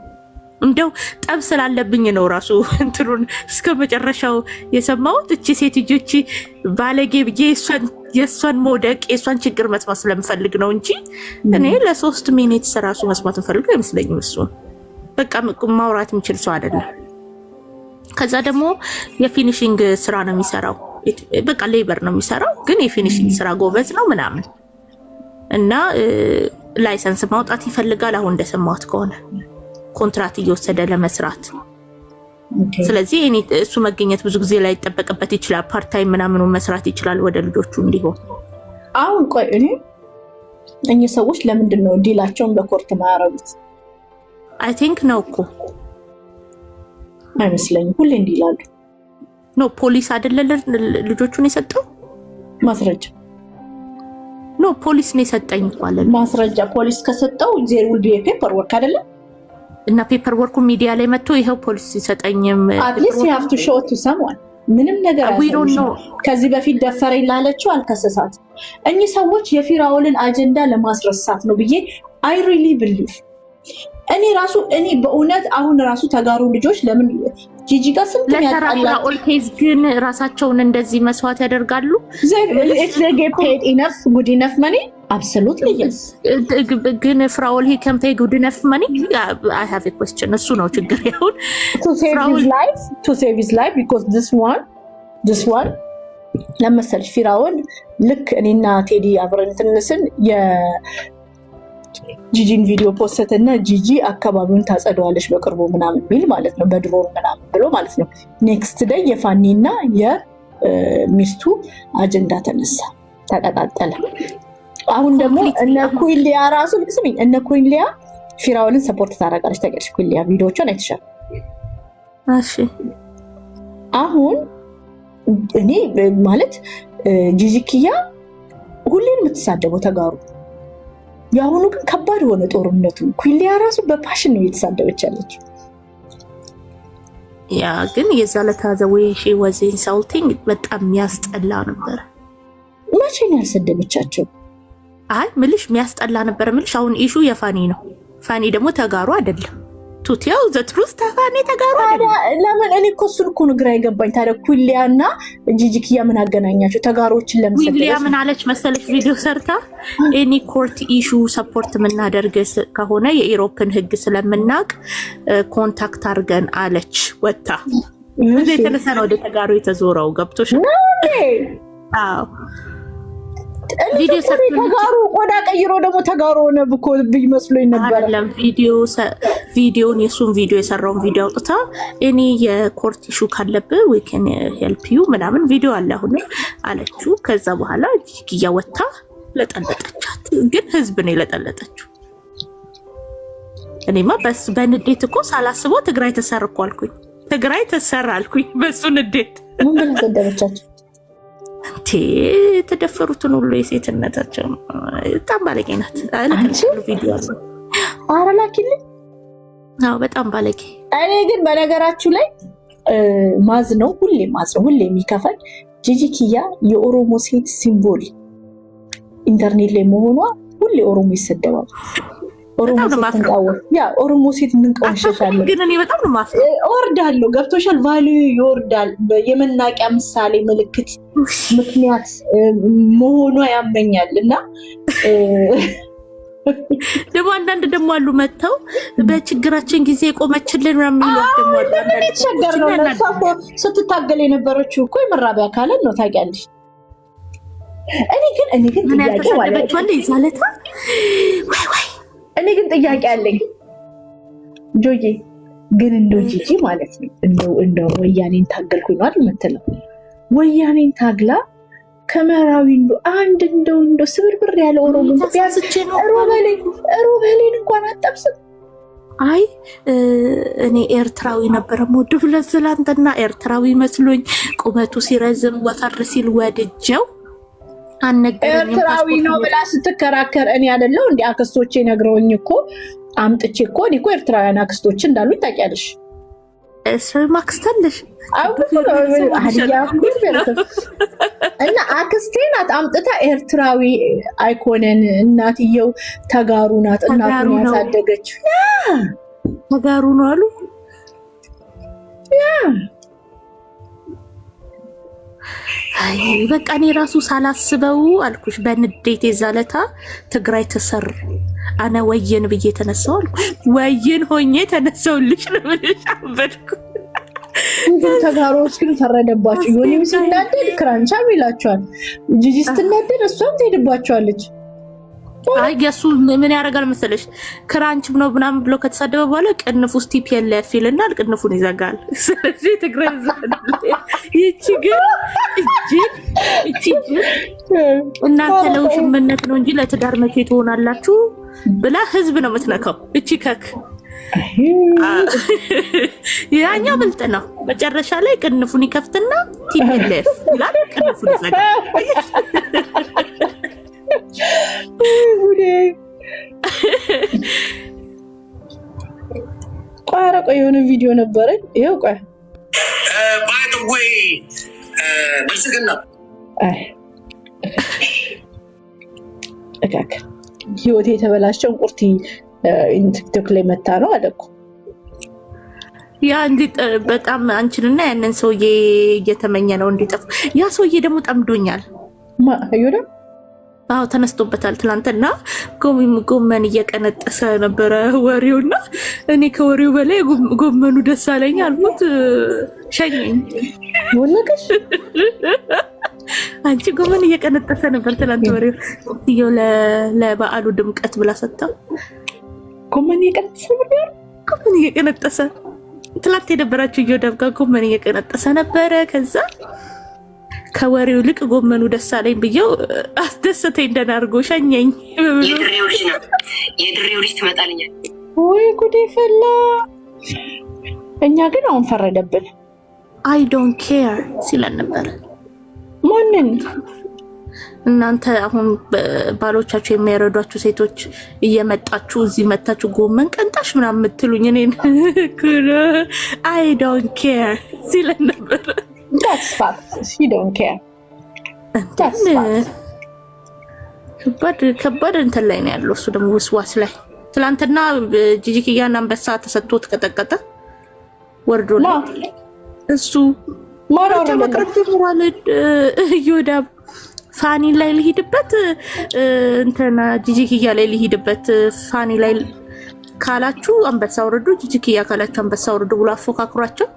እንደው ጠብ ስላለብኝ ነው ራሱ እንትሩን እስከ መጨረሻው የሰማሁት። እቺ ሴትዮች ባለጌ ብዬ የእሷን መውደቅ የእሷን ችግር መስማት ስለምፈልግ ነው እንጂ እኔ ለ3 ሚኒት ራሱ መስማት እንፈልግ አይመስለኝም። እሱን በቃ ማውራት የሚችል ሰው አይደለም። ከዛ ደግሞ የፊኒሽንግ ስራ ነው የሚሰራው። በቃ ሌበር ነው የሚሰራው፣ ግን የፊኒሽንግ ስራ ጎበዝ ነው ምናምን እና ላይሰንስ ማውጣት ይፈልጋል አሁን እንደሰማሁት ከሆነ ኮንትራት እየወሰደ ለመስራት። ስለዚህ እሱ መገኘት ብዙ ጊዜ ላይ ይጠበቅበት ይችላል። ፓርታይም ምናምኑ መስራት ይችላል ወደ ልጆቹ እንዲሆን። አሁን ቆይ እኚህ ሰዎች ለምንድን ነው ዲላቸውን በኮርት ማያረጉት? አይ ቲንክ ነው እኮ አይመስለኝም። ሁሌ እንዲላሉ ኖ ፖሊስ አይደለ ልጆቹን የሰጠው ማስረጃ ኖ ፖሊስ ነው የሰጠኝ ማለት ማስረጃ። ፖሊስ ከሰጠው ዜር ዊል ቢ ፔፐር ወርክ አይደለ? እና ፔፐር ወርኩ ሚዲያ ላይ መጥቶ ይሄው ፖሊስ ሲሰጠኝም አትሊስት you have to show it to someone። ምንም ነገር አይሰሩም። ከዚህ በፊት ደፈረኝ ላለችው አልከሰሳት። እኚህ ሰዎች የፊራኦልን አጀንዳ ለማስረሳት ነው ብዬ I really believe። እኔ በእውነት አሁን ራሱ ተጋሩ ልጆች ለምን ጂጂ ጋር ስንት ያጣላሉ። ኦልኬዝ ግን ራሳቸውን እንደዚህ መስዋዕት ያደርጋሉ። if they get paid enough good enough money absolutely yes። ግን ፍራኦል he can pay good enough money? I have a question። እሱ ነው ችግር ያሁን to save his life because this one ለምሳሌ ፊራኦል ልክ እኔና ቴዲ አብረን ትንስን ጂጂን ቪዲዮ ፖስተና ጂጂ አካባቢውን ታጸደዋለች በቅርቡ ምናምን ቢል ማለት ነው በድሮን ምናምን ብሎ ማለት ነው። ኔክስት ዴይ የፋኒና የሚስቱ አጀንዳ ተነሳ፣ ተቀጣጠለ። አሁን ደግሞ እነ ኩይሊያ ራሱ ልክስምኝ እነ ኩይሊያ ፊራኦልን ሰፖርት ታደርጋለች። ታውቂያለሽ ኩይሊያ ቪዲዮዎቿን አይተሻል? እሺ አሁን እኔ ማለት ጂጂ ኪያ ሁሌም የምትሳደበው ተጋሩ የአሁኑ ግን ከባድ ሆነ ጦርነቱ። ኩይሊያ ራሱ በፓሽን ነው እየተሳደበች ያለችው። ያ ግን የዛለታ ዘዌይ ሺ was insulting በጣም ያስጠላ ነበር። መቼ ነው ያልሰደበቻቸው? አይ ምልሽ የሚያስጠላ ነበር ምልሽ። አሁን ኢሹ የፋኒ ነው። ፋኒ ደግሞ ተጋሩ አይደለም። ቱቲያው ዘ ትሩዝ ተፋኒ ተጋሩ አይደለም። ለምን እኔ እኮ እሱን እኮ ነው ግራ የገባኝ። ታዲያ ኩይሊያና ጂጂ ኪያ ምን አገናኛቸው? ተጋሮችን ለምሰደብ ኩይሊያ ምን አለች መሰለች ቪዲዮ ሰርታ ኤኒ ኮርት ኢሹ ሰፖርት የምናደርግ ከሆነ የኢሮፕን ህግ ስለምናቅ ኮንታክት አድርገን አለች ወጣ። ምን የተነሳ ነው ወደ ተጋሩ የተዞረው? ገብቶሽ? አዎ ቪዲዮ ተጋሩ ቆዳ ቀይሮ ደግሞ ተጋሩ ሆነ ብኮ ይመስሎኝ ነበር። አይደለም ቪዲዮን የሱን ቪዲዮ የሰራውን ቪዲዮ አውጥታ እኔ የኮርት ኢሹ ካለብህ we can help you ምናምን ቪዲዮ አለ አሁን አለችው። ከዛ በኋላ ጂጂያ ወጣ ለጠለጠቻት። ግን ህዝብ ነው ለጠለጠችው። እኔማ በንዴት እኮ ሳላስበው ትግራይ ተሰርኩ አልኩኝ። ትግራይ ተሰራልኩኝ በሱ ንዴት። ምን ተደረቻቸው? የተደፈሩትን ሁሉ የሴትነታቸው በጣም ባለጌ ናት። አለከለ ቪዲዮ አለ አራላኪልኝ። አዎ በጣም ባለጌ። እኔ ግን በነገራችሁ ላይ ማዝ ነው ሁሌ የሚከፋኝ ጂጂ ኪያ የኦሮሞ ሴት ሲምቦል ኢንተርኔት ላይ መሆኗ ሁሌ ኦሮሞ ይሰደባል። ኦሮሞ ሴት ምን ቀንሸሻለ? ግን እኔ በጣም ነው ማፍረው። እወርዳለሁ። ገብቶሻል? ቫልዩ ይወርዳል። የመናቂያ ምሳሌ ምልክት ምክንያት መሆኗ ያመኛል። እና ደግሞ አንዳንድ ደግሞ አሉ መተው በችግራችን ጊዜ የቆመችልን የሚሉ ደግሞ አሉ። አንዳንድ ቸገር ነው ስትታገል የነበረችው እኮ የመራቢያ አካልን ነው ታውቂያለሽ። እኔ ግን ጥያቄ ዋለችዋለ ይዛለታ ወይ እኔ ግን ጥያቄ አለኝ ጆዬ። ግን እንደው ጂጂ ማለት ነው እንደው ወያኔን ታገልኩኝ ነው አይደል የምትለው? ወያኔን ታግላ ከመራዊ እንደው ስብርብር ያለ ኦሮሞ ሮበሌን እንኳን አጠብስም። አይ እኔ ኤርትራዊ ነበረ ሞድ ብለት ስላንተና ኤርትራዊ መስሎኝ ቁመቱ ሲረዝም ወፈር ሲል ወድጀው አነገረኝ። ኤርትራዊ ነው ብላ ስትከራከር እኔ አይደለው እንዲ አክስቶቼ ነግረውኝ እኮ አምጥቼ እኮ እኔ እኮ ኤርትራውያን አክስቶች እንዳሉኝ ታውቂያለሽ። ኤርትራዊ ማክስት አለሽ? እና አክስቴ ናት አምጥታ ኤርትራዊ አይኮነን እናትየው ተጋሩ ናት እናቱን ያሳደገች ተጋሩ ነው አሉ። አይ በቃ እኔ ራሱ ሳላስበው አልኩሽ በንዴት የዛለታ ትግራይ ተሰር አነ ወየን ብዬ ተነሳው አልኩሽ። ወየን ሆኜ ተነሳውልሽ ለምንሽ አበድኩ። ግን ተጋሮች ግን ፈረደባቸው። ዮኒም ሲናደድ ክራንቻም ይላቸዋል። ጂጂ ስትናደድ እሷም ትሄድባቸዋለች። አይ የሱ ምን ያደርጋል መሰለሽ ክራንችም ነው ምናምን ብሎ ከተሳደበ በኋላ ቅንፍ ውስጥ ቲፒኤልኤፍ ይልና ቅንፉን ይዘጋል። ስለዚህ ትግራይ ይቺ ግን እናንተ ለውሽምነት ነው እንጂ ለትዳር መቼ ትሆናላችሁ ብላ ህዝብ ነው የምትነካው። እቺ ከክ ያኛው ብልጥ ነው። መጨረሻ ላይ ቅንፉን ይከፍትና ቲፒኤልኤፍ ይላል፣ ቅንፉን ይዘጋል። ቆይ የሆነ ቪዲዮ ነበረኝ። ይኸው ቆይ ባይተወይ ብልጽግና ህይወቴ የተበላሸው እንቁርቲ ቲክቶክ ላይ መታ ነው አለ እኮ። ያ በጣም አንቺንና ያንን ሰውዬ እየተመኘ ነው እንዲጠፉ። ያ ሰውዬ ደግሞ ጠምዶኛል። ይሁዳ አዎ ተነስቶበታል። ትናንትና ጎመን እየቀነጠሰ ነበረ ወሬውና እኔ ከወሬው በላይ ጎመኑ ደስ አለኝ አልኩት። ሸኘኝ። ወለቀሽ አንቺ ጎመን እየቀነጠሰ ነበር ትናንት ወሬው። ይኸው ለበዓሉ ድምቀት ብላ ሰጣው። ጎመን እየቀነጠሰ ትላንት የነበራችሁ እየወደብጋ ጎመን እየቀነጠሰ ነበረ። ከዛ ከወሬው ልቅ ጎመኑ ደስ አለኝ ብዬው አስደሰተኝ። እንደናርጎ ሸኘኝ። የድሬው ልጅ ትመጣልኛል ወይ ጉዴ ፈላ። እኛ ግን አሁን ፈረደብን። አይ ዶንት ኬር ሲለን ነበረ። ማንን? እናንተ አሁን ባሎቻችሁ የሚያረዷችሁ ሴቶች እየመጣችሁ እዚህ መታችሁ ጎመን ቀንጣሽ ምናምን የምትሉኝ እኔን አይ ዶንት ኬር ሲለን ነበረ። That's fact. She don't care. That's fact. ከባድ እንትን ላይ ነው ያለው። እሱ ደግሞ ውስዋስ ላይ ትላንትና ጂጂኪያን አንበሳ ተሰጥቶት ቀጠቀጠ ወርዶ ላይ እሱ ማራው መቅረት ጀምሯል። ይወዳ ፋኒ ላይ ልሂድበት እንትና ጂጂኪያ ላይ ልሂድበት ፋኒ ላይ ካላችሁ አንበሳ ወርዶ ጂጂኪያ ካላችሁ አንበሳ ወርዶ ብሎ አፎካክሯቸው።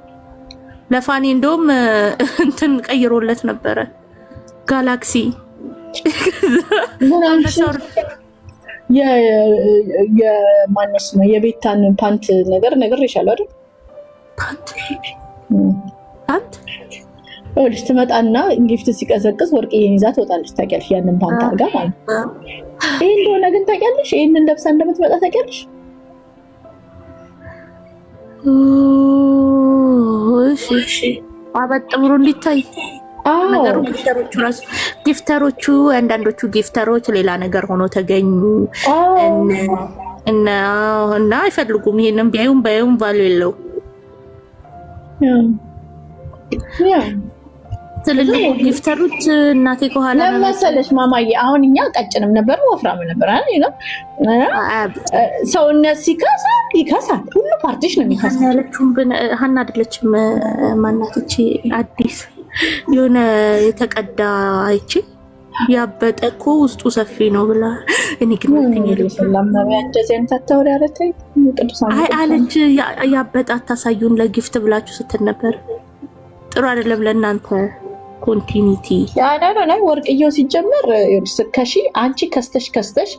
ለፋኒ እንደውም እንትን ቀይሮለት ነበረ ጋላክሲ የማነስ ነው የቤታን ፓንት ነገር ይሻላል አይደል? ፓንት ልጅ ትመጣና ጊፍት ሲቀዘቅዝ ወርቅዬን ይዛ ትወጣለች። ታውቂያለሽ? ያንን ፓንት አድርጋ ማለት ነው። ይሄ እንደሆነ ግን ታውቂያለሽ? ይሄንን ለብሳ እንደምትመጣ ታውቂያለሽ? እሺ አበጥ ብሎ እንዲታይ ነገሩ። ጊፍተሮቹ አንዳንዶቹ ጊፍተሮች ሌላ ነገር ሆኖ ተገኙ እና አይፈልጉም። ይሄንን ቢያዩም ባሉ የለው ትልልቅ ጊፍተሮች እናቴ ከኋላ ለመሰለሽ ማማዬ። አሁን እኛ ቀጭንም ነበር ወፍራም ነበር አይደል? ሰውነት ይከሳል። ሁሉ ፓርቲሽ ነው የሚከሳል። ያለችውን ሀና አይደለችም ማናትቺ አዲስ የሆነ የተቀዳ አይቺ ያበጠ እኮ ውስጡ ሰፊ ነው ብላ እኔ ግን አለች። ያበጠ አታሳዩን ለጊፍት ብላችሁ ስትል ነበር። ጥሩ አይደለም ለእናንተ ኮንቲኒቲ። ያዳዳና ወርቅየው ሲጀመር ስከሺ አንቺ ከስተሽ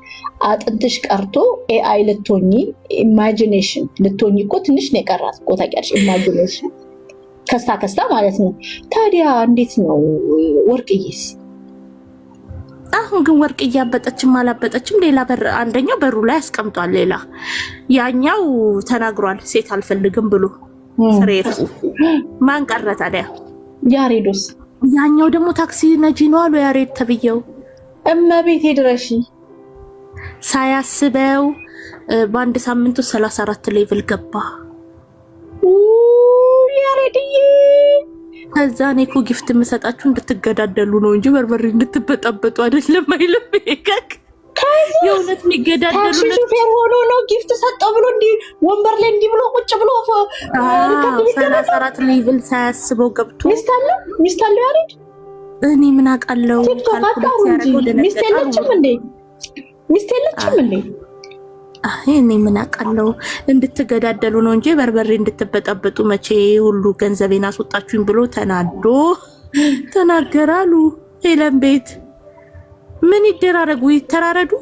አጥንትሽ ቀርቶ ኤአይ ልትሆኚ ኢማጂኔሽን ልትሆኚ እኮ ትንሽ ነው የቀራት እኮ ታውቂያለሽ። ኢማጂኔሽን ከስታ ማለት ነው። ታዲያ እንዴት ነው ወርቅዬስ አሁን ግን ወርቅ እያበጠችም አላበጠችም ሌላ በር አንደኛው በሩ ላይ አስቀምጧል። ሌላ ያኛው ተናግሯል ሴት አልፈልግም ብሎ ስሬቱ ማን ቀረ ታዲያ? ያሬዶስ ያኛው ደግሞ ታክሲ ነጂ ነው አሉ ያሬድ ተብየው። እመቤቴ ድረሺ ሳያስበው በአንድ ሳምንቱ 34 ሌቭል ገባ ያሬድዬ። ከዛ እኔ እኮ ጊፍት የምሰጣችሁ እንድትገዳደሉ ነው እንጂ በርበሬ እንድትበጣበጡ አይደለም። አይልም ይከክ የእውነት የሚገዳደሉ ሹፌር ሆኖ ነው ጊፍት ሰጠው ብሎ እንዲህ ወንበር ላይ እንዲህ ብሎ ቁጭ ብሎ 34 ሌቭል ሳያስበው ገብቶ ሚስት አለው ያሬድ። እኔ ምን አውቃለሁ? ሚስት የለችም እንዴ? እኔ ምን አውቃለሁ? እንድትገዳደሉ ነው እንጂ በርበሬ እንድትበጣበጡ መቼ ሁሉ ገንዘቤን አስወጣችሁኝ ብሎ ተናዶ ተናገራሉ። ሄለን ቤት ምን ይደራረጉ? ይተራረዱ።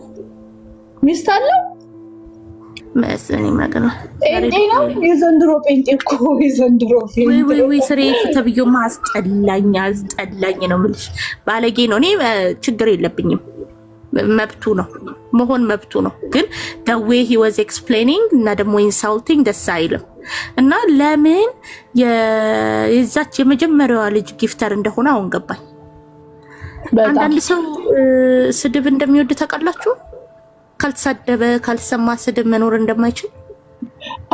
ሚስት አለው መስኔ ማገና ጴንጤ ነው። የዘንድሮ ጴንጤ እኮ የዘንድሮ ጴንጤ ወይ ስሬት ተብዮ ማስጠላኝ ነው የምልሽ። ባለጌ ነው። እኔ ችግር የለብኝም መብቱ ነው መሆን መብቱ ነው። ግን the way he was explaining እና ደግሞ insulting ደስ አይልም። እና ለምን የዛች የመጀመሪያዋ ልጅ ጊፍተር እንደሆነ አሁን ገባኝ። አንዳንድ ሰው ስድብ እንደሚወድ ታውቃላችሁ። ካልተሳደበ ካልሰማ ስድብ መኖር እንደማይችል።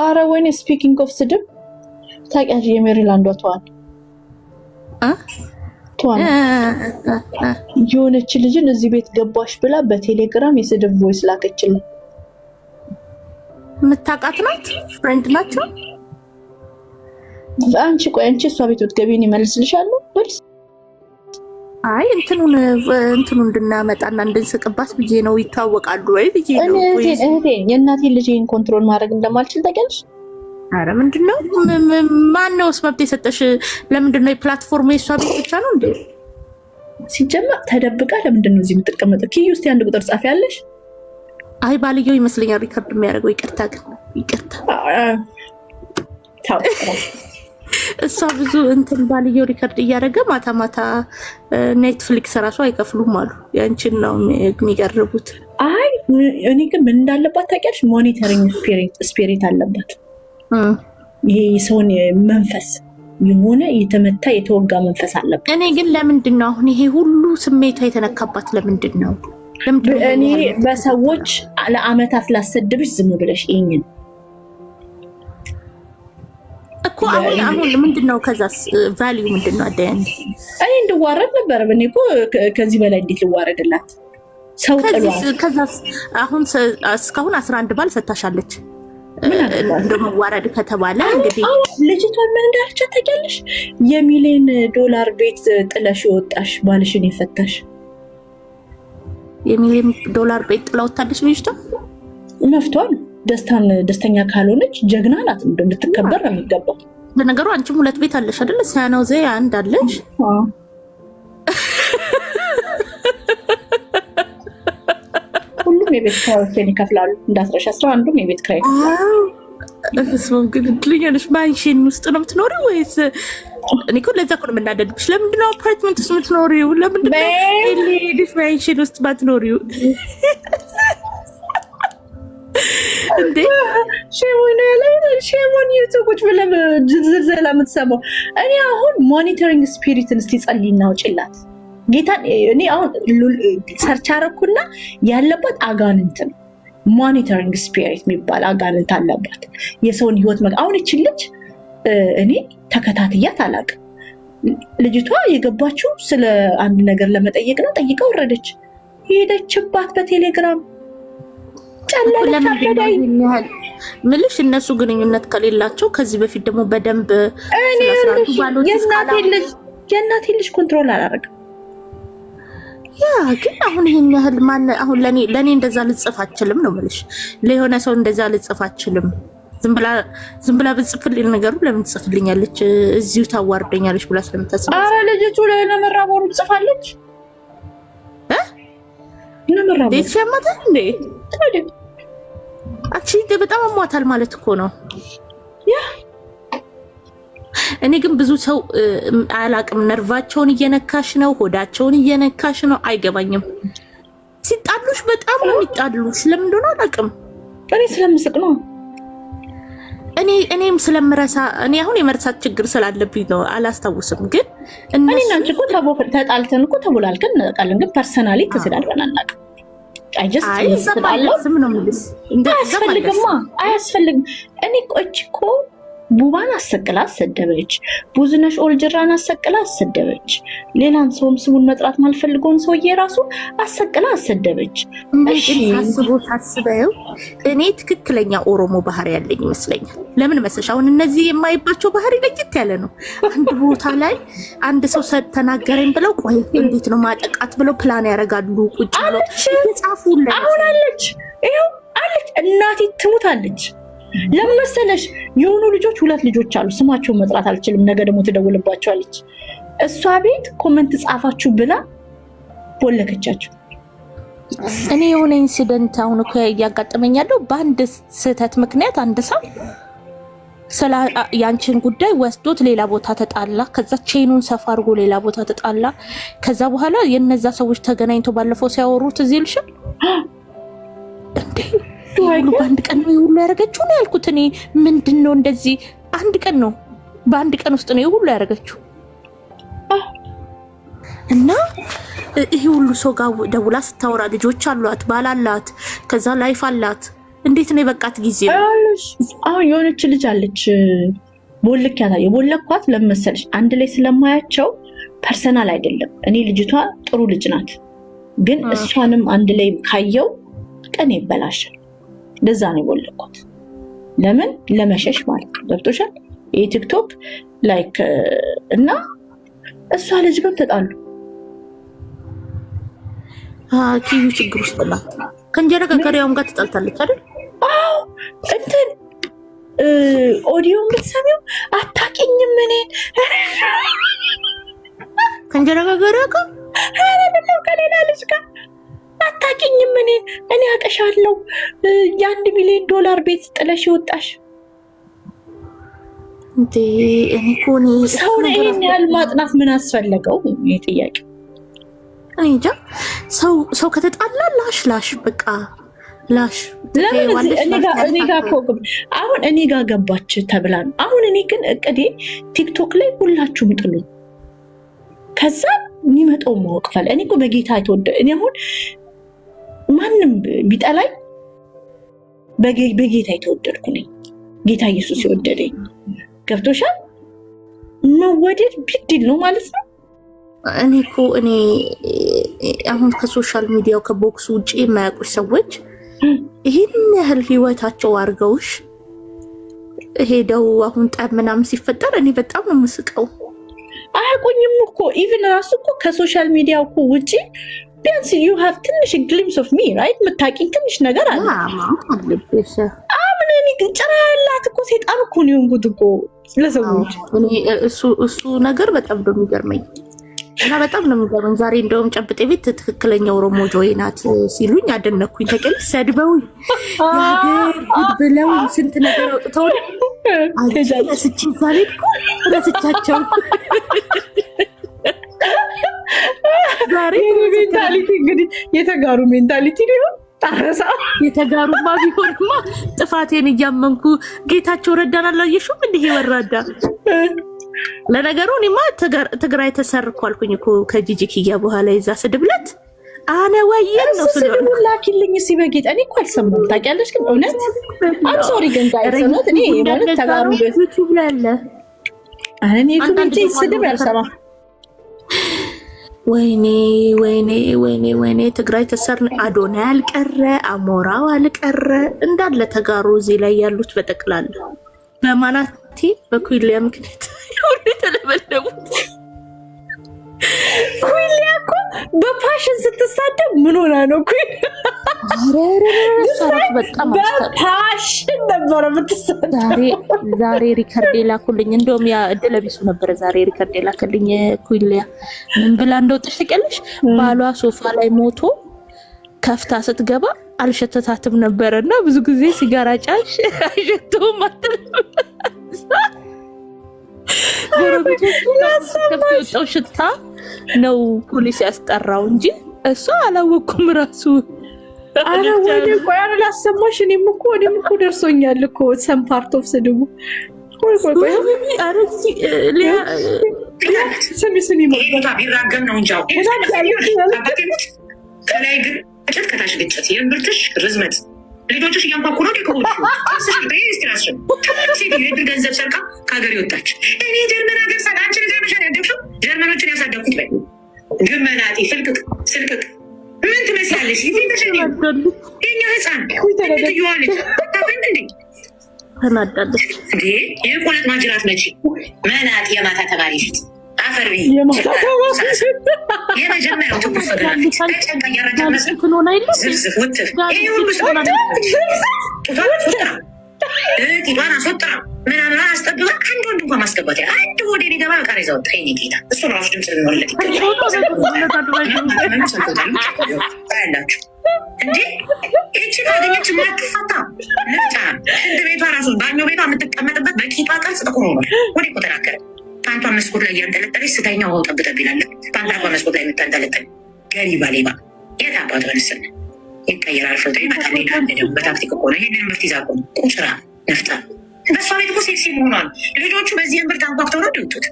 አረ ወይኔ ስፒኪንግ ኦፍ ስድብ ታውቂያለሽ? የሜሪላንዷ ተዋን የሆነች ልጅን እዚህ ቤት ገባሽ ብላ በቴሌግራም የስድብ ቮይስ ላከችልኝ። የምታውቃት ናት? ፍሬንድ ናቸው? አንቺ ቆይ አንቺ እሷ ቤት ብትገቢ እኔ እመልስልሻለሁ መልስ። አይ እንትኑን እንድናመጣና እንድንስቅባት ብዬ ነው። ይታወቃሉ ወይ ብዬ ነው። እህቴ የእናቴን ልጅ ይሄን ኮንትሮል ማድረግ እንደማልችል ታውቂያለሽ? አረ ምንድነው? ማነውስ መብት የሰጠሽ? ለምንድነው የፕላትፎርሙ የሷ ቤት ብቻ ነው እንዴ? ሲጀመር ተደብቃ ለምንድነው እዚህ የምትቀመጠው? ኪዩ ውስጥ አንድ ቁጥር ጻፊ ያለሽ? አይ ባልየው ይመስለኛል ሪከርድ የሚያደርገው። ይቅርታ ግን ይቅርታ ታው እሷ ብዙ እንትን ባልየው ሪከርድ እያደረገ ማታ ማታ ኔትፍሊክስ ራሱ አይከፍሉም አሉ። ያንቺን ነው የሚቀርቡት። አይ እኔ ግን ምን እንዳለባት ታውቂያለሽ? ሞኒተሪንግ ስፒሪት አለባት። ይሄ የሰውን መንፈስ የሆነ የተመታ የተወጋ መንፈስ አለበት። እኔ ግን ለምንድን ነው አሁን ይሄ ሁሉ ስሜቷ የተነካባት? ለምንድን ነው እኔ በሰዎች ለአመታት ላሰደብሽ ዝም ብለሽ ይሄን እኮ አሁን ምንድነው? ከዛስ ቫልዩ ምንድነው? አዳያንዲ እኔ እንድዋረድ ነበር። እኔ እኮ ከዚህ በላይ እንዴት ልዋረድላት? ሰው ጥሏል። ከዛስ አሁን እስካሁን 11 ባል ሰታሻለች። እንደመዋረድ ከተባለ እንግዲህ ልጅቷ ምን እንዳለች ታውቂያለሽ? $1,000,000 ቤት ጥለሽ ወጣሽ ባልሽን የፈታሽ። $1,000,000 ቤት ጥላ ወጣለች ልጅቷ። መፍቷል። ደስተኛ ካልሆነች ጀግና ናት። እንድትከበር ነው የሚገባው። ለነገሩ አንቺም 2 ቤት አለሽ አይደል? ሳያኖዜ አንድ አለሽ። ሁሉም የቤት ኪራይ ይከፍላሉ። እንዳትረሽ 11ዱም የቤት ኪራይ ይከፍላሉ። እሱም ግን ትልኛለሽ። ማንሽን ውስጥ ነው የምትኖሪው ወይስ? እኔ እኮ ለዛ እኮ ነው የምናደድብሽ። ለምንድን ነው አፓርትመንት ውስጥ የምትኖሪው? ለምንድን ነው ሌዲስ ማንሽን ውስጥ ባትኖሪው እንዴ? ሼሞን ዩቱቦች ብለህ ዝልዘላ የምትሰማው። እኔ አሁን ሞኒተሪንግ ስፒሪትን እስቲ ጸልይ እናውጭላት ጌታን። እኔ አሁን ሰርች አደረኩና ያለባት አጋንንት ነው። ሞኒተሪንግ ስፒሪት የሚባል አጋንንት አለባት። የሰውን ህይወት አሁን ይቺ ልጅ እኔ ተከታትያት አላውቅም። ልጅቷ የገባችው ስለ አንድ ነገር ለመጠየቅ ነው። ጠይቃ ወረደች። ሄደችባት በቴሌግራም ጨለለች። ምልሽ እነሱ ግንኙነት ከሌላቸው ከዚህ በፊት ደግሞ በደንብ የእናቴ ልጅ ኮንትሮል አላደረግም። ያ ግን አሁን ይሄን ያህል ማን አሁን ለኔ እንደዛ ልጽፍ አችልም ነው ምልሽ። ለሆነ ሰው እንደዛ ልጽፍ አችልም። ዝም ብላ ብጽፍልኝ ነገሩ ለምን ትጽፍልኛለች? እዚሁ ታዋርደኛለች ብላ ስለምታስብ። አረ ልጅቱ ለነመራቦሩ ጽፋለች። ነመራቦሩ እንዴት ሸማታል እንዴ? አንቺ በጣም አሟታል ማለት እኮ ነው። ያ እኔ ግን ብዙ ሰው አላቅም፣ ነርቫቸውን እየነካሽ ነው፣ ሆዳቸውን እየነካሽ ነው፣ አይገባኝም። ሲጣሉሽ በጣም ነው የሚጣሉሽ። ለምን እንደሆነ አላቅም። እኔ ስለምስቅ ነው። እኔም ስለምረሳ እኔ አሁን የመርሳት ችግር ስላለብኝ ነው አላስታውስም። ግን እኔና አንቺ እኮ ተጣልተን እኮ ተቦላልከን እንቃለን። ግን ፐርሰናሊ ተሰዳድበን አናውቅም። ስም ነው የምልሽ። አያስፈልግማ፣ አያስፈልግም። እኔ ቆይቼ እኮ ቡባን አሰቅላ አሰደበች፣ ብዙነሽ ኦልጅራን አሰቅላ አሰደበች፣ ሌላን ሰውም ስሙን መጥራት ማልፈልገውን ሰውዬ ራሱ አሰቅላ አሰደበች። እሺ ሳስበው እኔ ትክክለኛ ኦሮሞ ባህሪ ያለኝ ይመስለኛል። ለምን መሰለሽ? አሁን እነዚህ የማይባቸው ባህሪ ለየት ያለ ነው። አንድ ቦታ ላይ አንድ ሰው ተናገረኝ ብለው ቆይ እንዴት ነው ማጠቃት ብለው ፕላን ያደርጋሉ። ቁጭ ብለው ጻፉለት። አሁን አለች፣ ይኸው አለች፣ እናቴ ትሙታለች። ለምን መሰለሽ? የሆኑ ልጆች 2 ልጆች አሉ፣ ስማቸውን መጥራት አልችልም፣ ነገ ደግሞ ትደውልባቸዋለች። እሷ ቤት ኮመንት ጻፋችሁ ብላ ቦለከቻችሁ። እኔ የሆነ ኢንሲደንት አሁን እኮ እያጋጠመኝ ያለው በአንድ ስህተት ምክንያት አንድ ሰው ስለ ያንቺን ጉዳይ ወስዶት ሌላ ቦታ ተጣላ። ከዛ ቼኑን ሰፋ አድርጎ ሌላ ቦታ ተጣላ። ከዛ በኋላ የነዛ ሰዎች ተገናኝተው ባለፈው ሲያወሩት እዚህ ልሽል እንዴ ሁሉ በአንድ ቀን ነው ሁሉ ያደረገችው ነው ያልኩት። እኔ ምንድነው እንደዚህ አንድ ቀን ነው በአንድ ቀን ውስጥ ነው ሁሉ ያደረገችው። እና ይሄ ሁሉ ሰው ጋር ደውላ ስታወራ ልጆች አሏት፣ ባል አላት፣ ከዛ ላይፍ አላት። እንዴት ነው የበቃት ጊዜ? አሁን የሆነች ልጅ አለች ቦልክያታ። የቦለኳት ለመሰለሽ አንድ ላይ ስለማያቸው ፐርሰናል አይደለም። እኔ ልጅቷ ጥሩ ልጅ ናት፣ ግን እሷንም አንድ ላይ ካየው ቀን ይበላሻል። ለዛ ነው የቦለኳት። ለምን ለመሸሽ ማለት ነው። ገብቶሻል? የቲክቶክ ላይክ እና እሷ ልጅ ጋር ተጣሉ። ኪዩ ችግር ውስጥ ናት። ከእንጀራ ጋገሪያውም ጋር ተጣልታለች አይደል? አዎ እንትን ኦዲዮን ብትሰሚው አታውቂኝም እኔን ከእንጀራ ጋገሪያ ጋር አይደለም ከሌላ ልጅ ጋር አታውቂኝም እኔ አውቅሻለሁ። የ1 ሚሊዮን ዶላር ቤት ጥለሽ ይወጣሽ እንዴ? እኔ እኮ ሰውን ይሄን ያህል ማጥናት ምን አስፈለገው? ጥያቄ እኔ እንጃ። ሰው ከተጣላ ላሽ በቃ ላሽ። እኔ ጋር አሁን እኔ ጋር ገባች ተብላ ነው። አሁን እኔ ግን እቅዴ ቲክቶክ ላይ ሁላችሁም ጥሉ፣ ከዛ የሚመጣው ማወቅ ፈለ። እኔ እኮ በጌታ የተወደደ እኔ አሁን ማንም ቢጠላኝ በጌታ የተወደድኩ ነኝ። ጌታ ኢየሱስ የወደደኝ ገብቶሻል? መወደድ ቢድል ነው ማለት ነው። እኔ አሁን ከሶሻል ሚዲያው ከቦክስ ውጪ የማያውቁሽ ሰዎች ይህን ያህል ህይወታቸው አድርገውሽ ሄደው አሁን ጠብ ምናምን ሲፈጠር እኔ በጣም ነው የምስቀው። አያውቁኝም እኮ ኢቭን ራሱ እኮ ከሶሻል ሚዲያው እኮ ውጪ ቢያንስ ዩ ሃቭ ትንሽ ግሊምስ ኦፍ ሚ ራይት? የምታውቂኝ ትንሽ ነገር አለ። እኔ ግን ጭራ ያላት እኮ ሴጣን እኮ ነው የሆንኩት እኮ ለሰዎች። እሱ ነገር በጣም ነው የሚገርመኝ እና በጣም ነው የሚገርመኝ። ዛሬ እንደውም ጨብጤ ቤት ትክክለኛ ኦሮሞ ጆይ ናት ሲሉኝ አደነኩኝ። ተቀል ሰድበውኝ የሀገር ጉድ ብለውኝ ስንት ነገር አውጥተው ረስችን ሳሌድ እኮ ረስቻቸው ዛሬ ሜንታሊቲ እንግዲህ የተጋሩ ሜንታሊቲ ሊሆን ታረሳ የተጋሩማ ቢሆንማ ጥፋቴን እያመንኩ ጌታቸው ረዳን አላየሽውም? እንዲህ ወራዳ። ለነገሩ እኔማ ትግራይ ተሰርኩ አልኩኝ እኮ ከጂጂ ኪያ በኋላ የዛ ስድብለት አነ ወየን ነው ስለሆነ ላኪልኝ ሲበጌጥ እኔ እኮ አልሰማሁም። ታውቂያለሽ ግን እውነት አም ሶሪ ግን ጋይሰነት እኔ ማለት ተጋሩ ዩቲዩብ ላይ አለ። እኔ ዩቲዩብ ስድብ ያልሰማ ወይኔ ትግራይ ተሰርን። አዶናይ አልቀረ፣ አሞራው አልቀረ፣ እንዳለ ተጋሩ እዚህ ላይ ያሉት በጠቅላላ በማናቲ በኩይሊያ ምክንያት ሁሉ ተለበለቡት። ኩይሊያ እኮ በፓሽን ስትሳደብ ምን ሆና ነው? በፓሽን ነበረ የምትሳደብ። ዛሬ ሪከርድ የላኩልኝ እንደውም ያ እድለቢሱ ነበረ። ዛሬ ሪከርድ የላክልኝ ኩይሊያ ምን ብላ እንደወጥሽ ትቀልሽ። ባሏ ሶፋ ላይ ሞቶ ከፍታ ስትገባ አልሸተታትም ነበረ እና ብዙ ጊዜ ሲጋራ ጫሽ አይሸተውም ጎረቤቶቹ ከፍቶ የወጣው ሽታ ነው ፖሊስ ያስጠራው እንጂ እሱ አላወኩም ራሱ። አረ ወይኔ ቆይ አረ ላሰማሽ። እኔም እኮ ደርሶኛል እኮ ሰም ፓርት ኦፍ ስድቡ። ቆይ አረ ስሚ ቢራገም ነው እንጂ ከላይ ግጭት ከታች ግጭት የእምብርትሽ ርዝመት ልጆችሽ እያንኳኩ ነው ሊቆቹ ስትራሽን ሴት የድር ገንዘብ ሰርቃ ከሀገር ይወጣች። እኔ ጀርመን ሀገር አንቺን ገርመሻል ያደግሽው ጀርመኖችን ያሳደግኩት በይ ግመናጤ ፍልቅቅ ስልቅቅ ምን ትመስያለሽ? የኛ ህፃን ትዩዋለች ታፍንት እንዴ ተናዳለች እንዴ የቆለጥ ማጅራት ነች መናጤ የማታ ተማሪ ፊት አፈርቢ የመጀመሪያው ትኩስ ተጨንቃ እያረጃ መስል ዝብዝፍ ውትፍ ይህ ሁሉ ሰው ቂጧን አስወጥራ ምናምን አስጠብቃ አንድ ወንድ እንኳን ማስገባት አንድ ወደ ኔ ገባ ቃር ይዘወጣ ይኔ ጌታ እሱ ራሱ ድምፅ ልንወለድ ያላችሁ እንጂ ይቺ ካገኘች ማትፈታ ልፍታ ሽንት ቤቷ ራሱ ባኞ ቤቷ የምትቀመጥበት በቂጧ ቅርጽ ጥቁር ሆኗል። ወደ እኮ ተናገረ ፓንቷ መስኮት ላይ እያንጠለጠለች ስተኛ ውሃው ጠብጠብ ይላል። ፓንቷ መስኮት ላይ የምታንጠለጠል ገሪባ ሌባ የት አባቱ ንስል ይቀየራል። ፎቶ ይመጣል። ሌላ ደግሞ በታክቲክ እኮ ነው። ይህንን ምርት ይዛ ቆሙ ቁጭራ ነፍታ በእሷ ቤት እኮ ሴክሲ መሆኗል። ልጆቹ በዚህ ምርት አንኳክተው ነው እንዲወጡት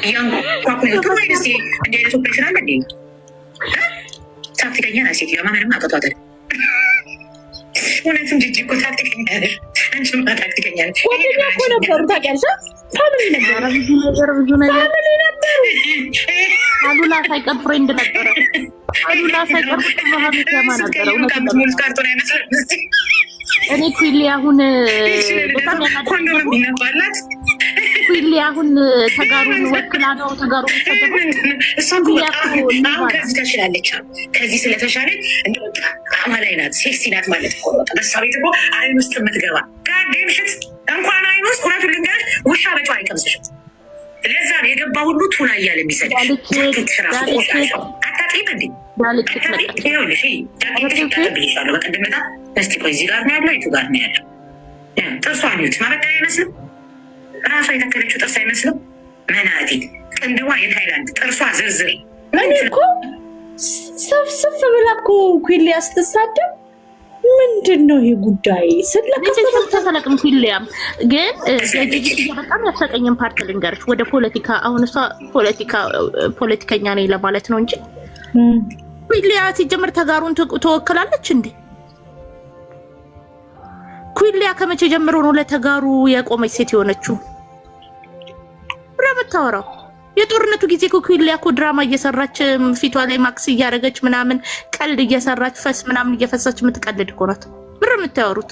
እያንኳኩ ወይስ እንዲህ አይነት ኦፕሬሽን አለ እንዴ? ታክቲከኛ ና ሴትዮዋ ማንንም አቅቷታል። እውነትም ጅጅ እኮ ታክቲከኛ ነሽ። አንቺማ ታክቲከኛ ነሽ። ወደኛ እኮ ነበሩ ታውቂያለሽ። ፋሚሊ ነበረ ብዙ ነገር አሉላ ሳይቀር ፍሬንድ ነበረ። አሉላ ሳይቀር ማህበረሰብ ያማ ነበረ። ሙሉ ካርቶን አይመስልም። እኔ ኩሊ አሁን በጣም ኮንዶም ይነባላት ኩሊ አሁን ተጋሩን ወክላ ነው ተጋሩ ተደረገ። እሷን ከዚህ ተሽላለች። ከዚህ ስለተሻለ እንደ በቃ አማላይ ናት፣ ሴክሲ ናት ማለት እኮ ነው። በእሷ ቤት እኮ አይን ውስጥ የምትገባ ጋዴም ሽት እንኳን አይን ውስጥ እውነቱን ልንገርሽ ውሻ በጨው አይቀምስሽም። ለዛ ነው የገባ ሁሉ ቱና እያለ የሚሰድሽ አታጥቂም እንዴ? ይኸውልሽ ጃኬትሽ ይቀጥብልሻለሁ በቀደምታ። እስቲ ቆይ እዚህ ጋር ነው ያለው የቱ ጋር ነው ያለው? ጥርሷ ኒውት ማበጠር አይመስልም? ራሷ የተከለችው ጥርስ አይመስልም? መናጢ ቅንድቧ የታይላንድ ጥርሷ ዝርዝር። እኔ እኮ ሰፍሰፍ ብላ እኮ ኩሊያ ስትሳደብ ምንድን ነው ይሄ ጉዳይ? ስለከተለቅም ኩሊያም ግን በጣም ያሳቀኝም ፓርት ልንገርሽ። ወደ ፖለቲካ አሁን እሷ ፖለቲከኛ ነኝ ለማለት ነው እንጂ ኩሊያ ሲጀምር ተጋሩን ትወክላለች እንዴ? ኩሊያ ከመቼ ጀምሮ ነው ለተጋሩ የቆመች ሴት የሆነችው? ረምታወራው የጦርነቱ ጊዜ ኩሊያ እኮ ድራማ እየሰራች ፊቷ ላይ ማክስ እያደረገች ምናምን ቀልድ እየሰራች ፈስ ምናምን እየፈሳች የምትቀልድ እኮ ናት። ብር የምታወሩት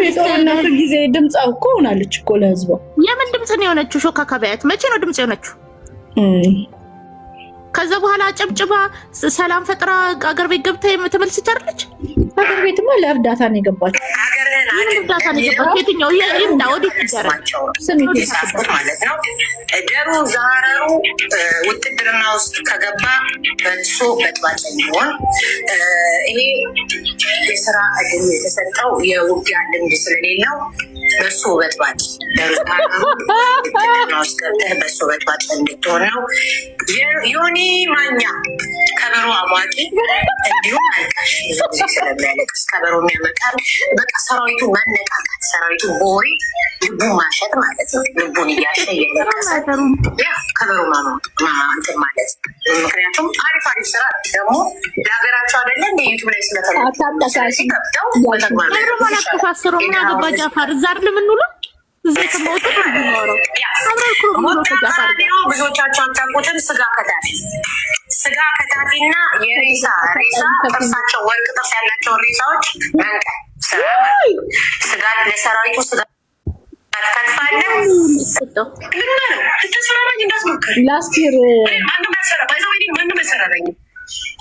የጦርነቱ ጊዜ ድምፅ እኮ ሆናለች እኮ ለህዝቧ። የምን ድምፅ ነው የሆነችው? ሾካ ካባያት መቼ ነው ድምፅ የሆነችው? ከዛ በኋላ ጨብጭባ ሰላም ፈጥራ አገር ቤት ገብታ ተመልስ ይቻለች። አገር ቤትማ ለእርዳታ ነው የገባችው። እርዳታ ነው የገባችው። የትኛው ይምጣ ወዲህ ትደረግ ማለት ነው። ደሩ ዛረሩ ውትድርና ውስጥ ከገባ በእሱ በጥባጭ የሚሆን ይሄ የስራ እድል የተሰጠው የውጊያ ልምድ ስለሌለው በእሱ በጥባጭ ደሩ ዛረሩ ውትድርና ውስጥ ገብተህ በእሱ በጥባጭ እንድትሆን ነው። ዮኒ ማኛ ከበሮ አሟቂ እንዲሁም አልቃሽ ብዙ ጊዜ ስለሚያለቅስ ከበሮ የሚያመቃል። በቃ ሰራዊቱ ማነቃቃት፣ ሰራዊቱ ቦሪ ልቡ ማሸት ማለት ነው። ልቡን እያሸ እየለቀሰ ከበሮ ማማንትን ማለት ነው። ምክንያቱም አሪፍ ስራ ደግሞ ለሀገራቸው አይደለ እንደ ዩቱብ ላይ ስለተሲከፍተው በተግባር ተፋስሮ ምን አገባ ጃፋር እዛ አይደል የምንውለው ብዙዎቻቸው አታውቁትም። ስጋ ከታፊና የሬሳ ጥርሳቸው ወርቅ ጥርስ ያላቸውን ሬሳዎች መንቀል ስጋ ለሰራዊቱ ስጋ ትከትፋለ። ተሰራራኝ እንዳስሞክር ላስቲር ማን መሰራረኝ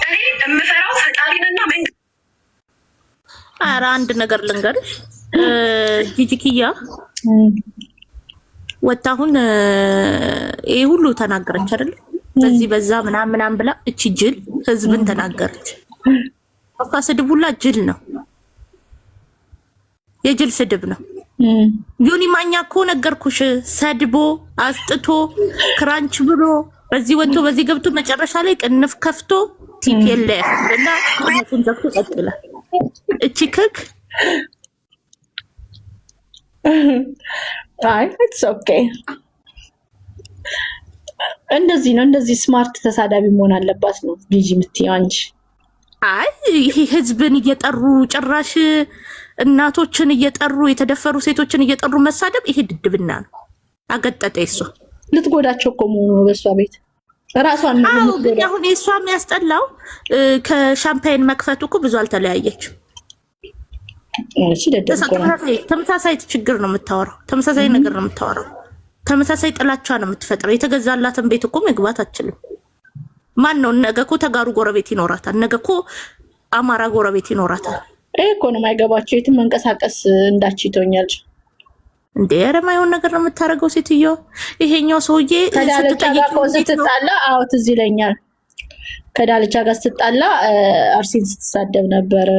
እኔ የምፈራው ፈጣሪንና መንግስት። ኧረ አንድ ነገር ልንገርሽ ጂጂኪያ ወጣ አሁን ይሄ ሁሉ ተናገረች አይደል? በዚህ በዛ ምናምን ብላ እቺ ጅል ህዝብን ተናገረች። አፋ ስድብ ሁላ ጅል ነው፣ የጅል ስድብ ነው። ዮኒ ማኛ እኮ ነገርኩሽ፣ ሰድቦ አስጥቶ ክራንች ብሎ በዚህ ወጥቶ በዚህ ገብቶ መጨረሻ ላይ ቅንፍ ከፍቶ ቲፒኤልኤፍ እና ቅንፉን ዘግቶ ጸጥ ይላል። እቺ ክክ አይ ኢትስ ኦኬ። እንደዚህ ነው። እንደዚህ ስማርት ተሳዳቢ መሆን አለባት ነው ቢጂ የምትይው አንቺ። አይ ይሄ ህዝብን እየጠሩ ጭራሽ እናቶችን እየጠሩ የተደፈሩ ሴቶችን እየጠሩ መሳደብ ይሄ ድድብና ነው። አገጠጠ እሷ ልትጎዳቸው እኮ መሆኑ ነው በእሷ ቤት ራሷን ነው ልትጎዳ። አሁን እሷ የሚያስጠላው ከሻምፓይን መክፈቱ እኮ ብዙ አልተለያየች። ተመሳሳይ ችግር ነው የምታወራው፣ ተመሳሳይ ነገር ነው የምታወራው፣ ተመሳሳይ ጥላቻ ነው የምትፈጥረው። የተገዛላትን ቤት እኮ መግባት አትችልም። ማን ነው ነገ እኮ ተጋሩ ጎረቤት ይኖራታል፣ ነገ እኮ አማራ ጎረቤት ይኖራታል። ይሄ እኮ ነው የማይገባቸው። የትም መንቀሳቀስ እንዳችቶኛል እንዴ! ኧረ የማይሆን ነገር ነው የምታደርገው ሴትዮ። ይሄኛው ሰውዬ ከዳልቻ ጋር ስትጣላ፣ አዎ ትዝ ይለኛል። ከዳልቻ ጋር ስትጣላ አርሲን ስትሳደብ ነበር።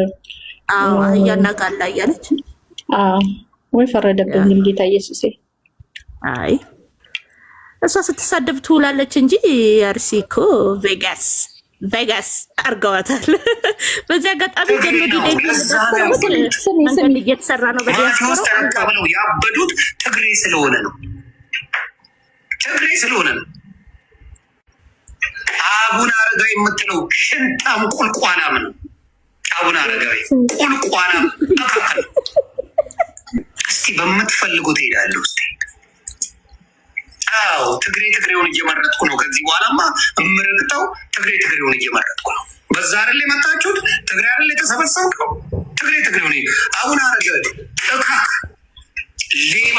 አዎ እያናቃላ እያለች ወይ ፈረደብኝ ጌታ ኢየሱስ። አይ እሷ ስትሳደብ ትውላለች እንጂ አርሲ እኮ ቬጋስ አርገዋታል። በዚህ አጋጣሚ መንገድ እየተሰራ ነው። በዲያስፖራ ያበዱት ትግሬ ስለሆነ ነው። አቡነ አረጋዊ የምትለው ሽንታም ቁልቋላም ነው። አቡነ አረጋዊ ቁልቋላም መካከል እስቲ በምትፈልጉት ሄዳለሁ። እስቲ አዎ ትግሬውን እየመረጥኩ ነው። ከዚህ በኋላማ እምረግጠው ትግሬውን እየመረጥኩ ነው። በዛ አይደል የመጣችሁት? ትግሬ አይደል የተሰበሰብከው? ትግሬውን አቡነ አረጋዊ እካክ ሌባ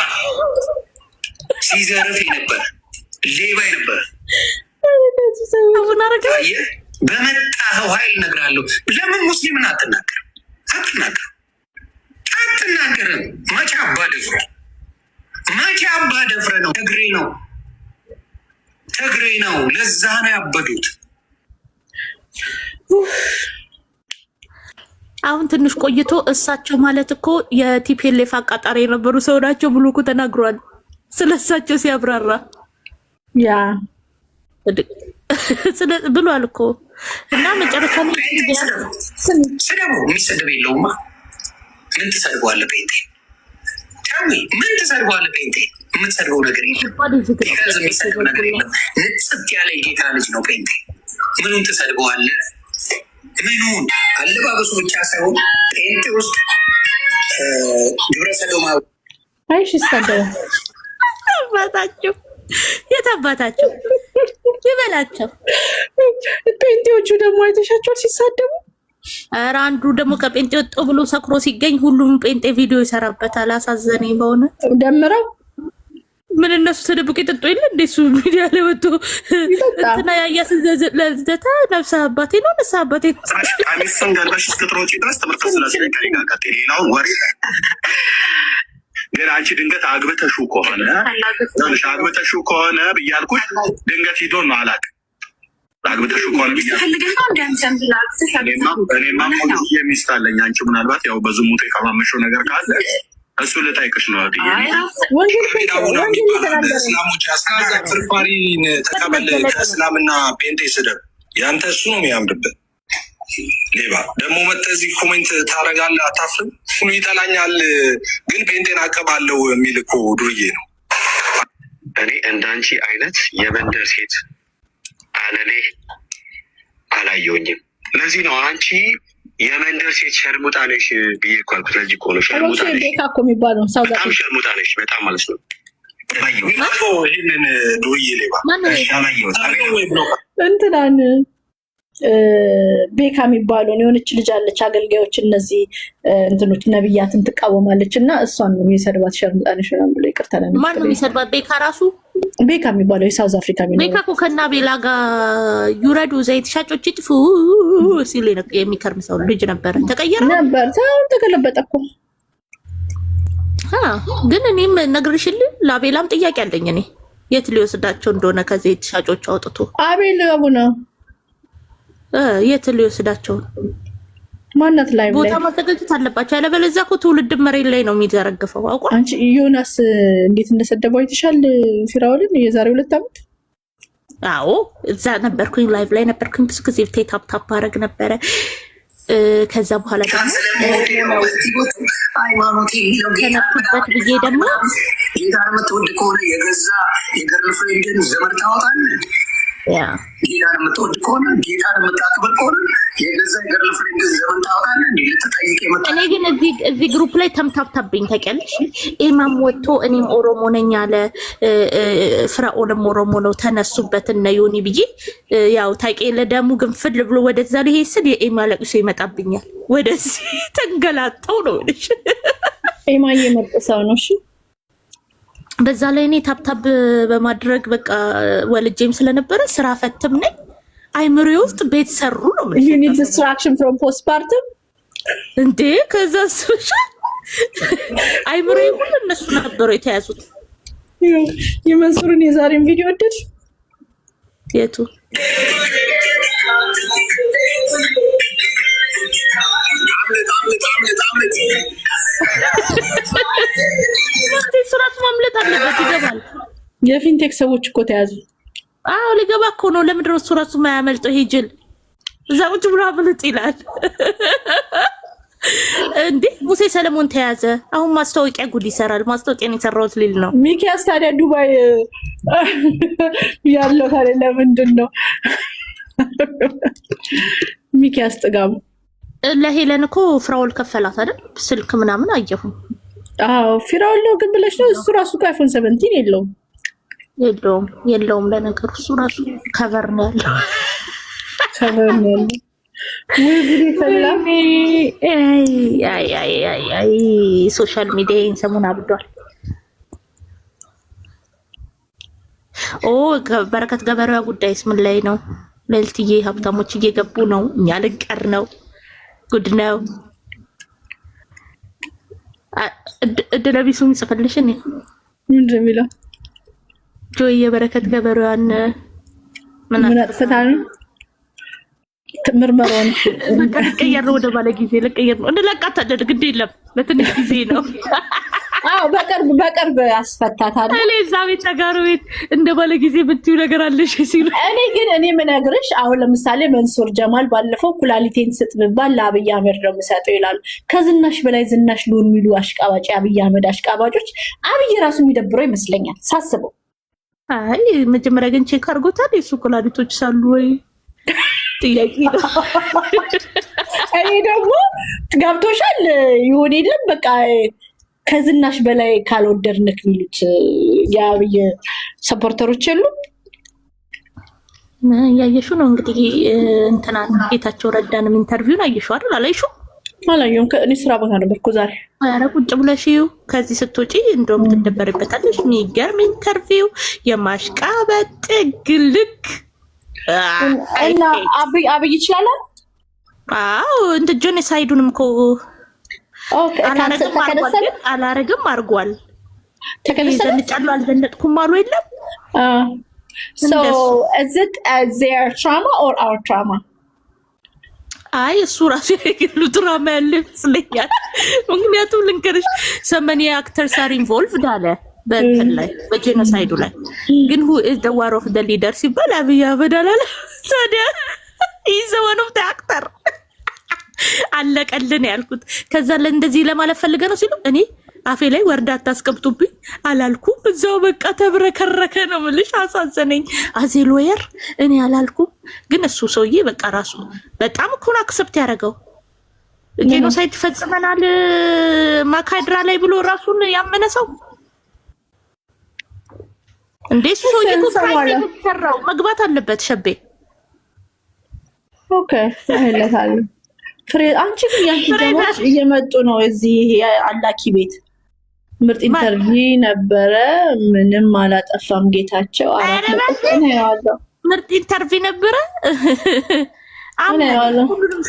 ሲዘርፍ ነበር፣ ሌባ ነበር። አቡነ አረጋዊ በመጣኸው ኃይል እነግርሃለሁ። ለምን ሙስሊምን አትናገርም? መቼ አባ ደፍረ ነው? ትግሬ ነው። ለዛ ነው ያበዱት። አሁን ትንሽ ቆይቶ እሳቸው ማለት እኮ የቲፒኤልኤፍ አቃጣሪ የነበሩ ሰው ናቸው ብሎ እኮ ተናግሯል። ስለሳቸው ሲያብራራ ያ ብሏል እኮ እና መጨረሻ ስደቡ የሚሰደብ የለውማ። ምን ትሰድበዋለህ? ጴንጤ ምን ትሰድበዋለህ? ጴንጤ የምትሰድበው ነገር የለም። የሚሰድበው ነገር የለም። ንጽት ያለ የጌታ ልጅ ነው ጴንጤ። ምኑን ትሰድበዋለህ? ምኑን? አለባበሱ ብቻ ሳይሆን ጴንጤ ውስጥ ግብረ ሰዶማ አይሽ ይሰደባል። አባታቸው የት አባታቸው ይበላቸው። ጴንጤዎቹ ደግሞ አይተሻቸዋል ሲሳደቡ። ኧረ አንዱ ደግሞ ከጴንጤ ወጣ ብሎ ሰክሮ ሲገኝ ሁሉም ጴንጤ ቪዲዮ ይሰራበታል። አሳዘነኝ በእውነት ደምረው ምን እነሱ ተደብቆ የጠጡ የለ እንደሱ ሚዲያ ላይ ወጥቶ እንትና ያያስ ለዘታ ነፍሳ አባቴ ነው ነፍሳ አባቴ ነው አሚስን ጋርሽ እስከትሮጪ ድረስ ተመርከስ ስለሰለኝ ጋር ሌላውን ወሬ ግን አንቺ ድንገት አግብተሹ ከሆነ ብያልኩሽ ድንገት ሂዶ ነው አላውቅም። አግብተሹ ከሆነ እኔማ የሚስት አለኝ። አንቺ ምናልባት ያው በዝሙት የቀማመሽው ነገር ካለ እሱ ልጠይቅሽ ነው። እስላሞች አስካዛ ፍርፋሪን ተቀበል ከእስላምና ጴንጤ ስደብ ያንተ እሱ ነው የሚያምርበት። ሌባ ደግሞ መጥተህ እዚህ ኮሜንት ታደርጋለህ። አታፍርም? ሁሉ ይጠላኛል ግን ጴንጤን አቀባለው የሚል እኮ ዱርዬ ነው። እኔ እንዳንቺ አይነት የመንደር ሴት አለሌ አላየሁኝም። ለዚህ ነው አንቺ የመንደር ሴት ሸርሙጣ ነሽ ብዬ እኮ አልኩት። ለዚህ እኮ ነው ሸርሙጣ ነሽ፣ በጣም ሸርሙጣ ነሽ፣ በጣም ማለት ነው። ይህንን ዱርዬ ሌባ እንትናን ቤካ የሚባለውን የሆነች ልጅ አለች። አገልጋዮች እነዚህ እንትኖች ነብያትን ትቃወማለች እና እሷን ነው የሰርባት ሸርሙጣነሽ ነው ብሎ ይቅርታ ነው። ማን ነው የሰርባት? ቤካ ራሱ ቤካ የሚባለው የሳውዝ አፍሪካ ቤካ እኮ ከና ቤላ ጋር ዩረዱ ዘይት ሻጮች ይጥፉ ሲል የሚከርም ሰው ልጅ ነበረ። ተቀየረ ነበር ተገለበጠ እኮ። ግን እኔም ነግርሽልኝ ለአቤላም ጥያቄ አለኝ። እኔ የት ሊወስዳቸው እንደሆነ ከዘይት ሻጮች አውጥቶ አቤል አቡነ የት ሊወስዳቸው ማናት ላይ ቦታ ማዘጋጀት አለባቸው። ያለበለዚያ እኮ ትውልድ መሬት ላይ ነው የሚዘረግፈው። አውቋ አንቺ ዮናስ እንዴት እንደሰደበው አይተሻል? ፊራውልን የዛሬ 2 ዓመት። አዎ እዛ ነበርኩኝ፣ ላይቭ ላይ ነበርኩኝ። ብዙ ጊዜ ታፕ አረግ ነበረ። ከዛ በኋላ ደግሞ ሃይማኖት ተነሱበት ብዬ ደግሞ ጌታ የምትወድ ከሆነ የገዛ የገርል ፍሬንድን ዘመድ ታወጣለህ። ጌታን የምትወድ ከሆነ ጌታን የምታክብር ከሆነ የገዛ የገርል ፍሬንድን ዘመድ ታወጣለህ። ልትጠይቅ የመጣ እኔ ግን እዚህ ግሩፕ ላይ ተምታብታብኝ ታውቂያለሽ። ኢማም ወጥቶ እኔም ኦሮሞ ነኝ አለ፣ ፍራኦልም ኦሮሞ ነው፣ ተነሱበት እነ ዮኒ ብዬ ያው ታውቂ ለደሙ ግንፍል ብሎ ወደዛ ላይ ስል የኢማ ለቅሶ ይመጣብኛል። ወደዚህ ተንገላጣው ነው ልሽ ኢማ የመጣው ነው። እሺ በዛ ላይ እኔ ታብታብ በማድረግ በቃ ወልጄም ስለነበረ ስራ ፈትም ነኝ። አይምሮ ውስጥ ቤት ሰሩ ነው ማለት you need distraction from postpartum እንዴ። ከዛ ስብሻ አይምሮ ሁሉ እነሱ ነበሩ የተያዙት። የመንሱርን የዛሬን ቪዲዮ ወደድሽ? የቱ ሱራት ማምለጥ አለበት። ይገባል። የፊንቴክ ሰዎች እኮ ተያዙ። አዎ ሊገባ እኮ ነው። ለምንድን ነው ሱራቱ ማያመልጠው? ይሄ ጅል እዛ ቁጭ ብሎ አምልጥ ይላል እንዴ። ሙሴ ሰለሞን ተያዘ። አሁን ማስታወቂያ ጉድ ይሰራል። ማስታወቂያን የሰራሁት ሊል ነው። ሚኪያስ ታዲያ ዱባይ ያለው ታዲያ ለምንድን ነው ሚኪያስ ጥጋቡ? ለሄለን እኮ ፍራውል ከፈላት አይደል? ስልክ ምናምን አየሁ። አዎ ፊራውል ነው ግን ብለሽ ነው። እሱ ራሱ አይፎን 17 የለውም። ለነገሩ እሱ ራሱ ከቨር ነው ያለው። ከቨር ነው ያለው። አይ ሶሻል ሚዲያ ሰሞኑን አብዷል። በረከት ገበሬዋ ጉዳይስ ምን ላይ ነው? መልትዬ ሀብታሞች እየገቡ ነው። እኛ ልንቀር ነው። ጉድ ነው። እድለቢሱ የሚጽፈልሽ እኔ ምንድን የሚለው ጆይ የበረከት ገበሬዋን ምን አጥፍታ ነው? ምርመራውን ልቀየር ነው። ወደ ባለ ጊዜ ልቀየር ነው። እንለቃት አይደል? ግድ የለም በትንሽ ጊዜ ነው። አዎ በቅርብ አስፈታታለሁ። እኔ እዛ ቤት ተጋሩ ቤት እንደ ባለ ጊዜ ብትዩ ነገር አለሽ ሲሉ እኔ የምነግርሽ አሁን ለምሳሌ መንሱር ጀማል ባለፈው ኩላሊቴን ስጥ ብባል ለአብይ አህመድ ነው የምሰጠው ይላሉ። ከዝናሽ በላይ ዝናሽ ሊሆን የሚሉ አሽቃባጭ አብይ አህመድ አሽቃባጮች አብይ ራሱ የሚደብረው ይመስለኛል ሳስበው። አይ መጀመሪያ ግን ቼክ አድርጎታል የሱ ኩላሊቶች ሳሉ ወይ ጥያቄ ነው። እኔ ደግሞ ገብቶሻል ይሁን የለም በቃ ከዝናሽ በላይ ካልወደድንክ የሚሉት የአብይ ሰፖርተሮች የሉ። ያየሹ ነው እንግዲህ እንትና ጌታቸው ረዳንም ኢንተርቪውን አየሹ አይደል? አላየሹ? አላየሁም። እኔ ስራ ቦታ ነበርኩ ዛሬ። ኧረ ቁጭ ብለሽው ከዚህ ስትወጪ እንደውም ትደበርበታለሽ። የሚገርም ኢንተርቪው የማሽቃበጥ ጥግ ልክ እና አብይ ይችላል። አዎ እንደ ጆኖሳይዱንም እኮ አላረግም አርጓል። ተከለሰልቻለሁ አልዘነጥኩም አሉ የለም። So is it their trauma or our trauma? አይ እሱ ራሱ የግሉ ድራማ ያለ ይመስለኛል። ምክንያቱም ልንገርሽ ሰመኒ አክተርስ አር ኢንቮልቭድ አለ በእንትን ላይ በጄኖሳይዱ ላይ ግን who is the war of the leader ሲባል አብይ አህመድ አላለ። ታዲያ he's one of the actor አለቀልን ያልኩት። ከዛ ለእንደዚህ ለማለት ፈልገ ነው ሲሉ እኔ አፌ ላይ ወርዳ አታስቀምጡብኝ አላልኩም። እዛው በቃ ተብረከረከ ነው የምልሽ። አሳዘነኝ። አዜል ወየር እኔ አላልኩም። ግን እሱ ሰውዬ በቃ ራሱ በጣም እኮ ነው አክሰፕት ያደረገው። ጄኖሳይድ ፈጽመናል ማካድራ ላይ ብሎ ራሱን ያመነ ሰው እንዴ! እሱ ሰውዬ እኮ ፕራይቬት ሰራው መግባት አለበት ሸቤ። ኦኬ አይለታል ፍሬ አንቺ ግን ያንቺ እየመጡ ነው እዚህ አላኪ ቤት ምርጥ ኢንተርቪው ነበረ። ምንም አላጠፋም ጌታቸው። ምርጥ ኢንተርቪው ነበረ። ሁሉንም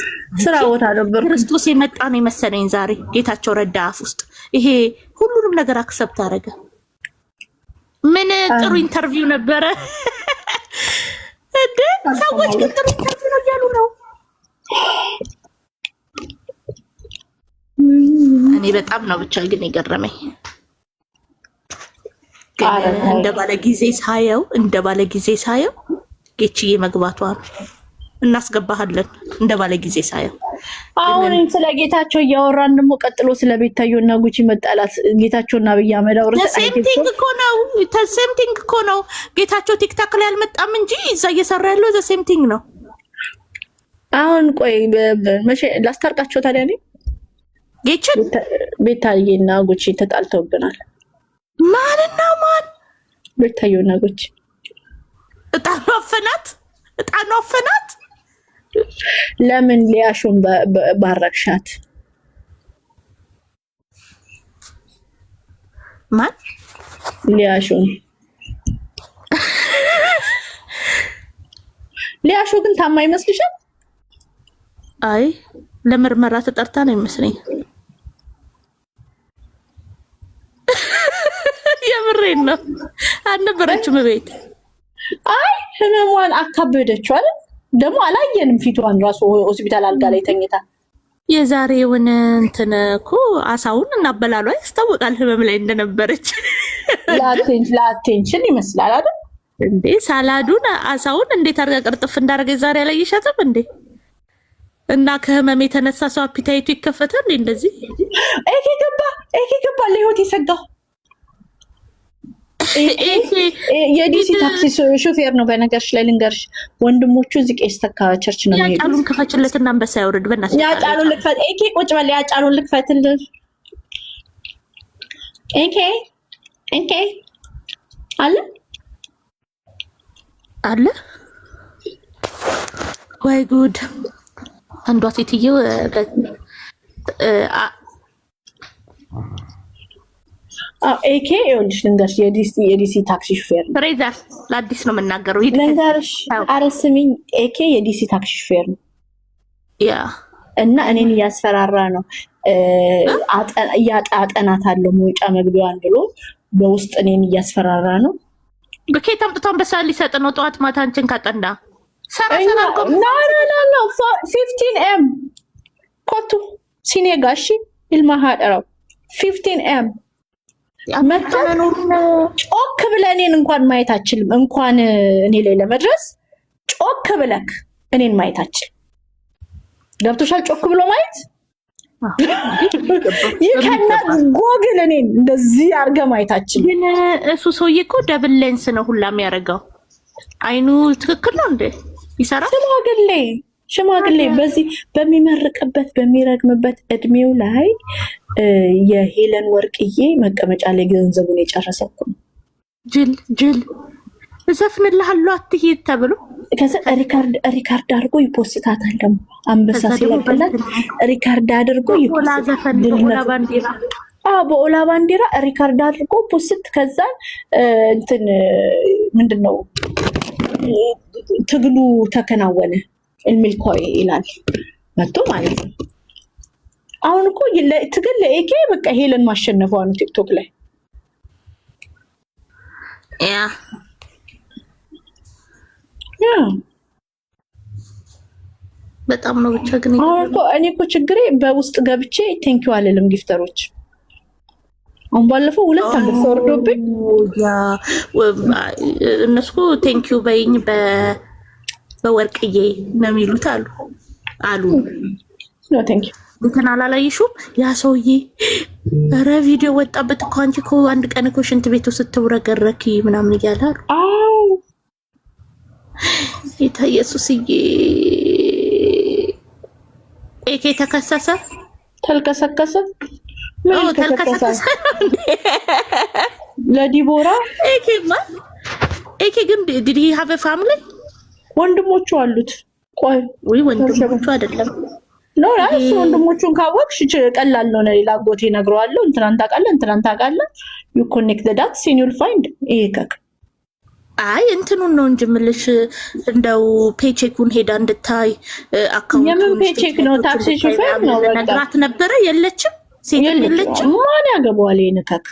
ስራ ቦታ ነበር። ክርስቶስ የመጣ ነው የመሰለኝ ዛሬ ጌታቸው ረዳ አፍ ውስጥ ይሄ ሁሉንም ነገር አክሰፕት አደረገ። ምን ጥሩ ኢንተርቪው ነበረ እንዴ! ሰዎች ግን ጥሩ ኢንተርቪው ነው እያሉ ነው። በጣም ነው ብቻ ግን የገረመኝ እንደ ባለ ጊዜ ሳየው ጌችዬ መግባቷ እናስገባሃለን እንደ ባለ ጊዜ ሳየው። አሁን ስለ ጌታቸው እያወራን ደግሞ ቀጥሎ ስለ ቤታዮና ጉቺ መጣላት ጌታቸውና አብይ አህመድ አውርተን ሴምቲንግ እኮ ነው። ጌታቸው ቲክታክ ላይ አልመጣም እንጂ እዛ እየሰራ ያለው ዘ ሴምቲንግ ነው። አሁን ቆይ መቼ ላስታርቃቸው ታዲያ? እኔ ጌችን ቤታዬና ጉቺ ተጣልተውብናል። ማንና ማን? ቤታዮና ጉቺ እጣኑ አፈናት። ለምን ሊያሹን ባረክሻት? ማን ሊያሹን? ሊያሹ ግን ታማ ይመስልሻል? አይ ለምርመራ ተጠርታ ነው ይመስለኝ። የምሬን ነው። አልነበረችም ቤት። አይ ህመሟን አካበደችው አይደል? ደግሞ አላየንም ፊቷን ራሱ ሆስፒታል አልጋ ላይ ተኝታ። የዛሬውን እንትን እኮ አሳውን እናበላሏ ያስታውቃል ህመም ላይ እንደነበረች። ለአቴንሽን ይመስላል አይደል እንዴ? ሳላዱን አሳውን እንዴት አርጋ ቅርጥፍ እንዳደረገ ዛሬ አላየሻትም እንዴ? እና ከህመም የተነሳ ሰው አፒታይቱ ይከፈታል እንደዚህ። ኤኬ ገባ ለህይወት የሰጋው የዲሲ ታክሲ ሾፌር ነው። በነገርሽ ላይ ልንገርሽ፣ ወንድሞቹ እዚህ ቄስ ተካ ቸርች ነው የሚሄዱት። ያጫሉን ክፈችለትና አንበሳ ያውርድ። በእናትሽ ያጫሉን ልክፈት። ኤኬ ቁጭ በል። ያጫሉን ልክፈትልሽ። ኤኬ አለ ወይ ጉድ! አንዷ ሴትዮ ኤኬ ይኸውልሽ ልንገርሽ፣ የዲሲ ታክሲ ሹፌር ነው። ፍሬዘር ለአዲስ ነው የምናገረው። ልንገርሽ፣ ኧረ ስሚኝ፣ ኤኬ የዲሲ ታክሲ ሹፌር ነው። ያ እና እኔን እያስፈራራ ነው። አጠናታለሁ መውጫ መግቢያዋን ብሎ በውስጥ እኔን እያስፈራራ ነው። በኬት አምጥቷን በሳ ሊሰጥ ነው። ጠዋት ማታ አንቺን ካጠንዳ ሰራ ኖ 15M ኮቱ ሲኔጋሺ ኢልማሃደራው 15M ጮክ ብለህ እኔን እንኳን ማየት አችልም። እንኳን እኔ ላይ ለመድረስ ጮክ ብለህ እኔን ማየት አችልም። ገብቶሻል? ጮክ ብሎ ማየት ይከና ጎግል እኔን እንደዚህ አድርገህ ማየት አችልም። ግን እሱ ሰውዬ እኮ ደብል ሌንስ ነው ሁላ የሚያደርገው። አይኑ ትክክል ነው እንዴ? ይሰራል። ሽማግሌ በዚህ በሚመርቅበት በሚረግምበት እድሜው ላይ የሄለን ወርቅዬ መቀመጫ ላይ ገንዘቡን የጨረሰው እኮ ነው። ጅል እዘፍንልሃለሁ አትሂድ ተብሎ ከዛ ሪካርድ አድርጎ ይፖስታታል። ደግሞ አንበሳ ሲለቅላት ሪካርድ አድርጎ ይፖስታታል። በኦላ ባንዲራ ሪካርድ አድርጎ ፖስት። ከዛ እንትን ምንድነው ትግሉ ተከናወነ እልሚልኮይ ይላል መጥቶ ማለት ነው። አሁን እኮ ትግል ለኤኬ በቃ ሄለን ማሸነፏ ነው ቲክቶክ ላይ። ያ በጣም ነው ብቻ ግን እኔ እኮ ችግሬ በውስጥ ገብቼ ቴንኪው አልልም ጊፍተሮች። አሁን ባለፈው 2 አንበሳ ወርዶብኝ እነሱ ቴንኪው በይኝ በወርቅዬ ነው የሚሉት አሉ ኖ ቴንኪው እንትን አላላይሹም? ያ ሰውዬ ኧረ ቪዲዮ ወጣበት እኮ አንቺ እኮ አንድ ቀን እኮ ሽንት ቤቱ ስትውረገረኪ ምናምን እያለ አሉ። ጌታ ኢየሱስዬ። ኤኬ ተልከሰከሰ ለዲቦራ ኤኬ ግን ዲድ ሂ ሃቭ አ ፋሚሊ? ወንድሞቹ አሉት። ቆይ ወይ ወንድሞቹ አይደለም ነው ራሱ ወንድሞቹን ካወቅሽ ቀላል ነው። ሌላ አጎቴ ነግረዋለሁ። እንትናን ታውቃለህ you connect the dots and you'll find ኤከክ አይ እንትኑን ነው እንጂ ምልሽ እንደው ፔቼኩን ሄዳ እንድታይ አካውንት የምን ፔቼክ ነው? ታክሲ ሹፌር ነው ነግራት ነበረ። የለችም ሴት የለችም። ማን ያገባዋል ይነካክ?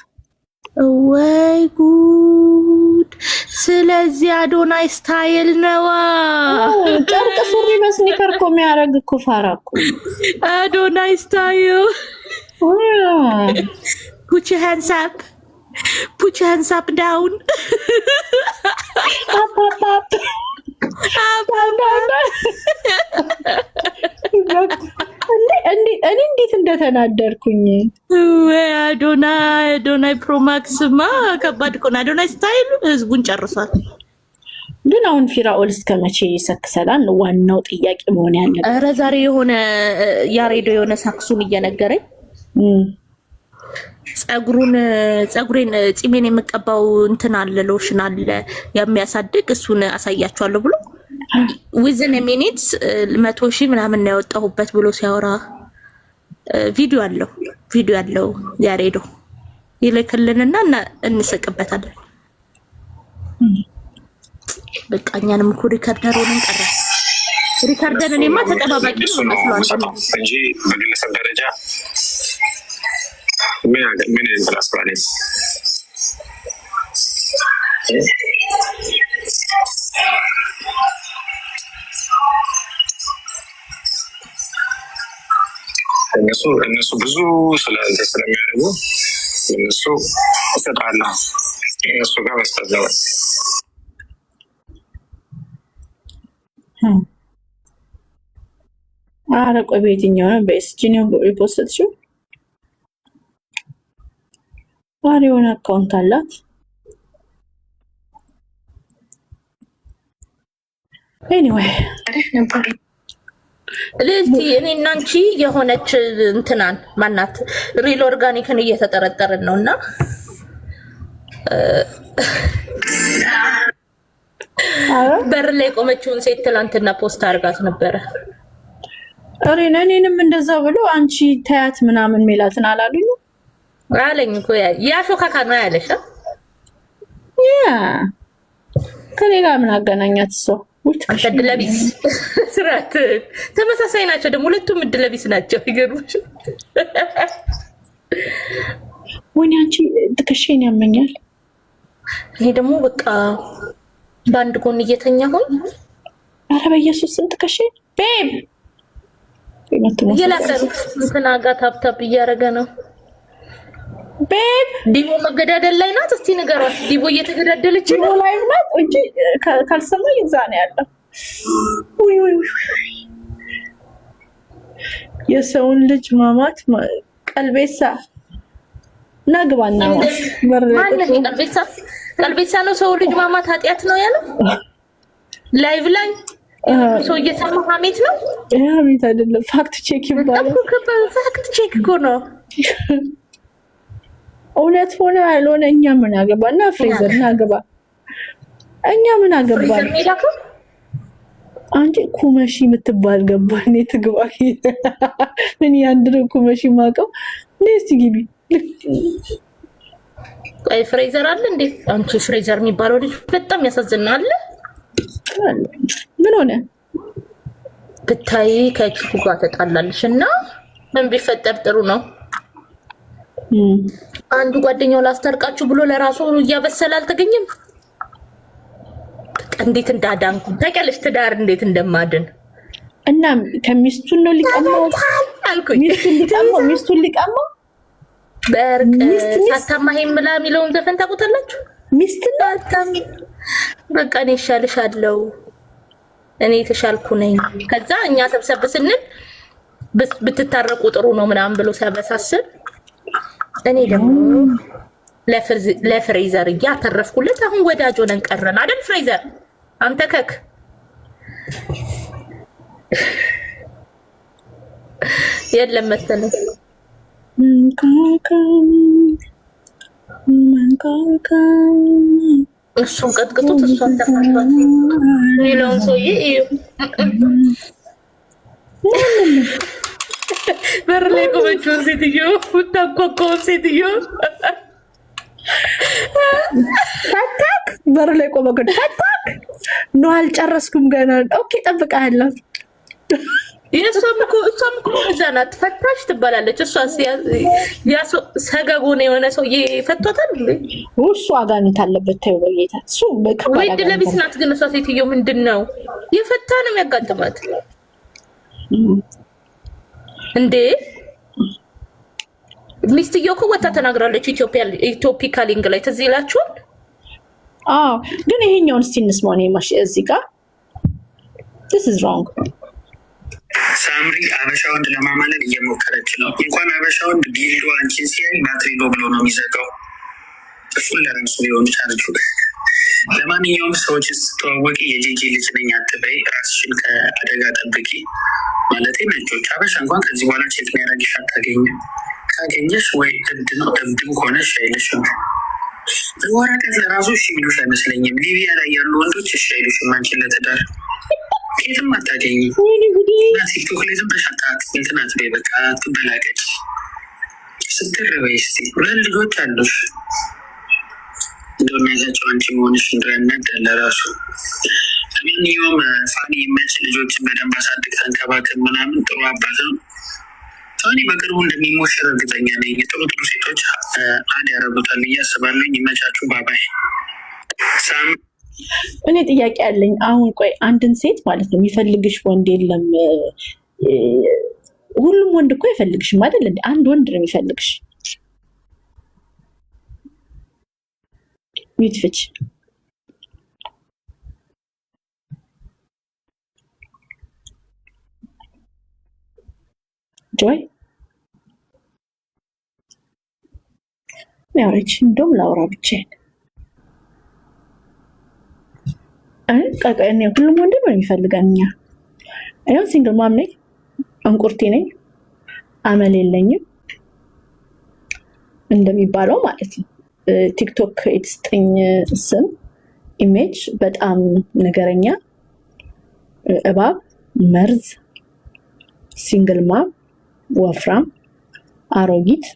ወይ ጉድ! ስለዚህ አዶናይ ስታይል ነዋ። ጨርቅ ሱሪ በስኒከር እኮ የሚያደርግ እኮ ፋራ እኮ አዶናይ ስታይል Put your hands up. Put your hands up down. Up, up, up. እኔ እንዴት እንደተናደርኩኝ አዶናይ ፕሮማክስማ ከባድ እኮ ነው። አዶናይ ስታይል ህዝቡን ጨርሷል። ግን አሁን ፊራኦል እስከ መቼ ይሰክሰላል? ዋናው ጥያቄ መሆን ያለበት። ኧረ ዛሬ የሆነ ያሬዶ የሆነ ሳክሱን እየነገረኝ ጸጉሬን ጺሜን የምቀባው እንትን አለ ሎሽን አለ የሚያሳድግ እሱን አሳያቸዋለሁ ብሎ ዊዝን ሚኒትስ 100,000 ምናምን ነው ያወጣሁበት ብሎ ሲያወራ ቪዲዮ አለው ያሬዶ ይልክልንና እንስቅበታለን። በቃ እኛንም እኮ ሪከርደር ሆነን ቀረ። ሪከርደር እኔማ ተጠባባቂ ነው መስሏል እንጂ በግለሰብ ደረጃ ምን እንላስባለ እነሱ ብዙ ስለሚያደርጉ እነሱ ይሰጣሉ። እነሱ ጋር መስጠት ነው። ኧረ ቆይ በየትኛው ነው? በኤስጂ ነው የፖስትሽው? ኧረ የሆነ አካውንት አላት። ኤኒዌይ ልልቲ እኔ እና አንቺ የሆነች እንትናን ማናት ሪል ኦርጋኒክን እየተጠረጠርን ነው እና በር ላይ ቆመችውን ሴት ትላንትና ፖስት አድርጋት ነበረ። እኔንም እንደዛ ብሎ አንቺ ታያት ምናምን ሜላትን አላሉኝ አለኝ እኮ ያሾካካ ነው ያለሽ። ያ ከኔ ጋር ምን አገናኛት? ሰው እድለቢስ ስራት ተመሳሳይ ናቸው። ደግሞ ሁለቱም እድለቢስ ናቸው። ይገርምሽ። ወይኔ አንቺ ትከሻዬን ያመኛል። እኔ ደግሞ በቃ በአንድ ጎን እየተኛሁኝ ኧረ በኢየሱስ ስንት ትከሻዬ ቤብ እየላከሩት እንትና ጋር ታፕታፕ እያደረገ ነው። ቤብ ዲቦ መገዳደል ላይ ናት። እስቲ ንገሯት። ዲቦ እየተገዳደለች ነው ላይ ናት እንጂ ካልሰማኝ እዛ ነው ያለው። ውይ የሰውን ልጅ ማማት ቀልቤሳ ናግባና ቀልቤሳ ነው ሰው ልጅ ማማት ኃጢአት ነው ያለው። ላይቭ ላይ ሰው እየሰማ ሀሜት ነው። ሀሜት አይደለም ፋክት ቼክ ይባላል። ፋክት ቼክ እኮ ነው። እውነት ሆነ ያልሆነ እኛ ምን አገባና? ፍሬዘር እናገባ እኛ ምን አገባን? አንቺ ኩመሺ የምትባል ገባኔ ትግባ። ምን ያንድር ኩመሺ ማቀው ነስቲ ግቢ። አይ ፍሬዘር አለ እንዴ? አንቺ ፍሬዘር የሚባለው ልጅ በጣም ያሳዝናል። ምን ሆነ ብታይ ከኪኩ ጋር ተጣላልሽ እና ምን ቢፈጠር ጥሩ ነው? አንዱ ጓደኛው ላስታርቃችሁ ብሎ ለራሱ እያበሰለ አልተገኘም። እንዴት እንዳዳንኩ ታውቂያለሽ? ትዳር እንዴት እንደማድን እና ከሚስቱን ነው ሊቀማው አልኩኝ። ሚስቱን ሊቀማው በርቅ ሳታማሄ ምላ የሚለውን ዘፈን ታውቁታላችሁ? ሚስትና በቃ እኔ እሻልሻለሁ፣ እኔ የተሻልኩ ነኝ። ከዛ እኛ ሰብሰብ ስንል ብትታረቁ ጥሩ ነው ምናምን ብሎ ሲያበሳስል እኔ ደግሞ ለፍሬዘር እያተረፍኩለት አሁን ወዳጅ ሆነን ቀረን አይደል? ፍሬዘር አንተ ከክ የለም መሰለኝ እሱን ቀጥቅጡት፣ እሷን ተፋቷት የሚለውን ሰውዬ በር ላይ ቆመችውን ሴትዮ ታንኳኳውን ሴትዮ ፈታክ በር ላይ ቆመ። ፈታክ ነው አልጨረስኩም ገና። ኦኬ ጠብቃለሁ። እሷም እኮ እዛ ናት። ፈታሽ ትባላለች። እሷ ሰገጎ ነው የሆነ ሰውዬ ፈቷታል እንዴ? እሱ አጋንንት አለበት። ተይው በጌታ እሱ ወይ ድለቢስ ናት። ግን እሷ ሴትዮ ምንድን ነው የፈታ ነው የሚያጋጥማት እንዴ? ሚስትየው እኮ ወታ ተናግራለች ኢትዮፒካ ሊንግ ላይ ትዝ ይላችኋል። ግን ይሄኛውን እስቲ እንስማው። እኔ ማሽ እዚህ ጋር this is wrong። ሳምሪ አበሻ ወንድ ለማማለል እየሞከረች ነው። እንኳን አበሻ ወንድ ዲልዶ አንቺን ሲያይ ባትሪ ነው ብሎ ነው የሚዘጋው። እሱን ለራሱ ሊሆን ቻርጁ። ለማንኛውም ሰዎች ስትተዋወቂ የጄጄ ልጅ ነኝ አትበይ፣ ራስሽን ከአደጋ ጠብቂ። ማለት ነጮች አበሻ እንኳን ከዚህ በኋላ ቼክ ሚያደርግሽ አታገኝም። ካገኘሽ ወይ እብድ ነው፣ እብድም ከሆነሽ አይልሽም። ወረቀት ለራሱ እሺ የሚሉሽ አይመስለኝም። ሊቢያ ላይ ያሉ ወንዶች እሺ አይሉሽም አንቺን ለትዳር የትም አታገኝ። ቲክቶክ ላይ ዝም ብለሽ እንትን አትበይ፣ በቃ ትበላቀጭ ስትርበይ። እስኪ ሁለት ልጆች አሉሽ እንደናዛቸው አንቺ መሆንሽ እንደነት ለራሱ። ለማንኛውም ፋኒ የመች ልጆችን በደንብ አሳድግ፣ ተንከባከብ ምናምን። ጥሩ አባት ነው ፋኒ። በቅርቡ እንደሚሞሸር እርግጠኛ ነኝ። ጥሩ ጥሩ ሴቶች አድ ያደረጉታል ብዬ አስባለሁ። ይመቻችሁ። ባባይ። እኔ ጥያቄ ያለኝ አሁን ቆይ አንድን ሴት ማለት ነው የሚፈልግሽ ወንድ የለም። ሁሉም ወንድ እኮ አይፈልግሽም አይደል? አንድ ወንድ ነው የሚፈልግሽ። ሚትፍች ጆይ ያውረች እንደውም ላውራ ብቻዬን። እኔ ሁሉም ወንድ ነው የሚፈልገን። እኛ ሲንግል ማም ነኝ፣ እንቁርቴ ነኝ፣ አመል የለኝም እንደሚባለው ማለት ነው። ቲክቶክ የተስጠኝ ስም ኢሜጅ በጣም ነገረኛ፣ እባብ፣ መርዝ፣ ሲንግል ማም፣ ወፍራም፣ አሮጊት፣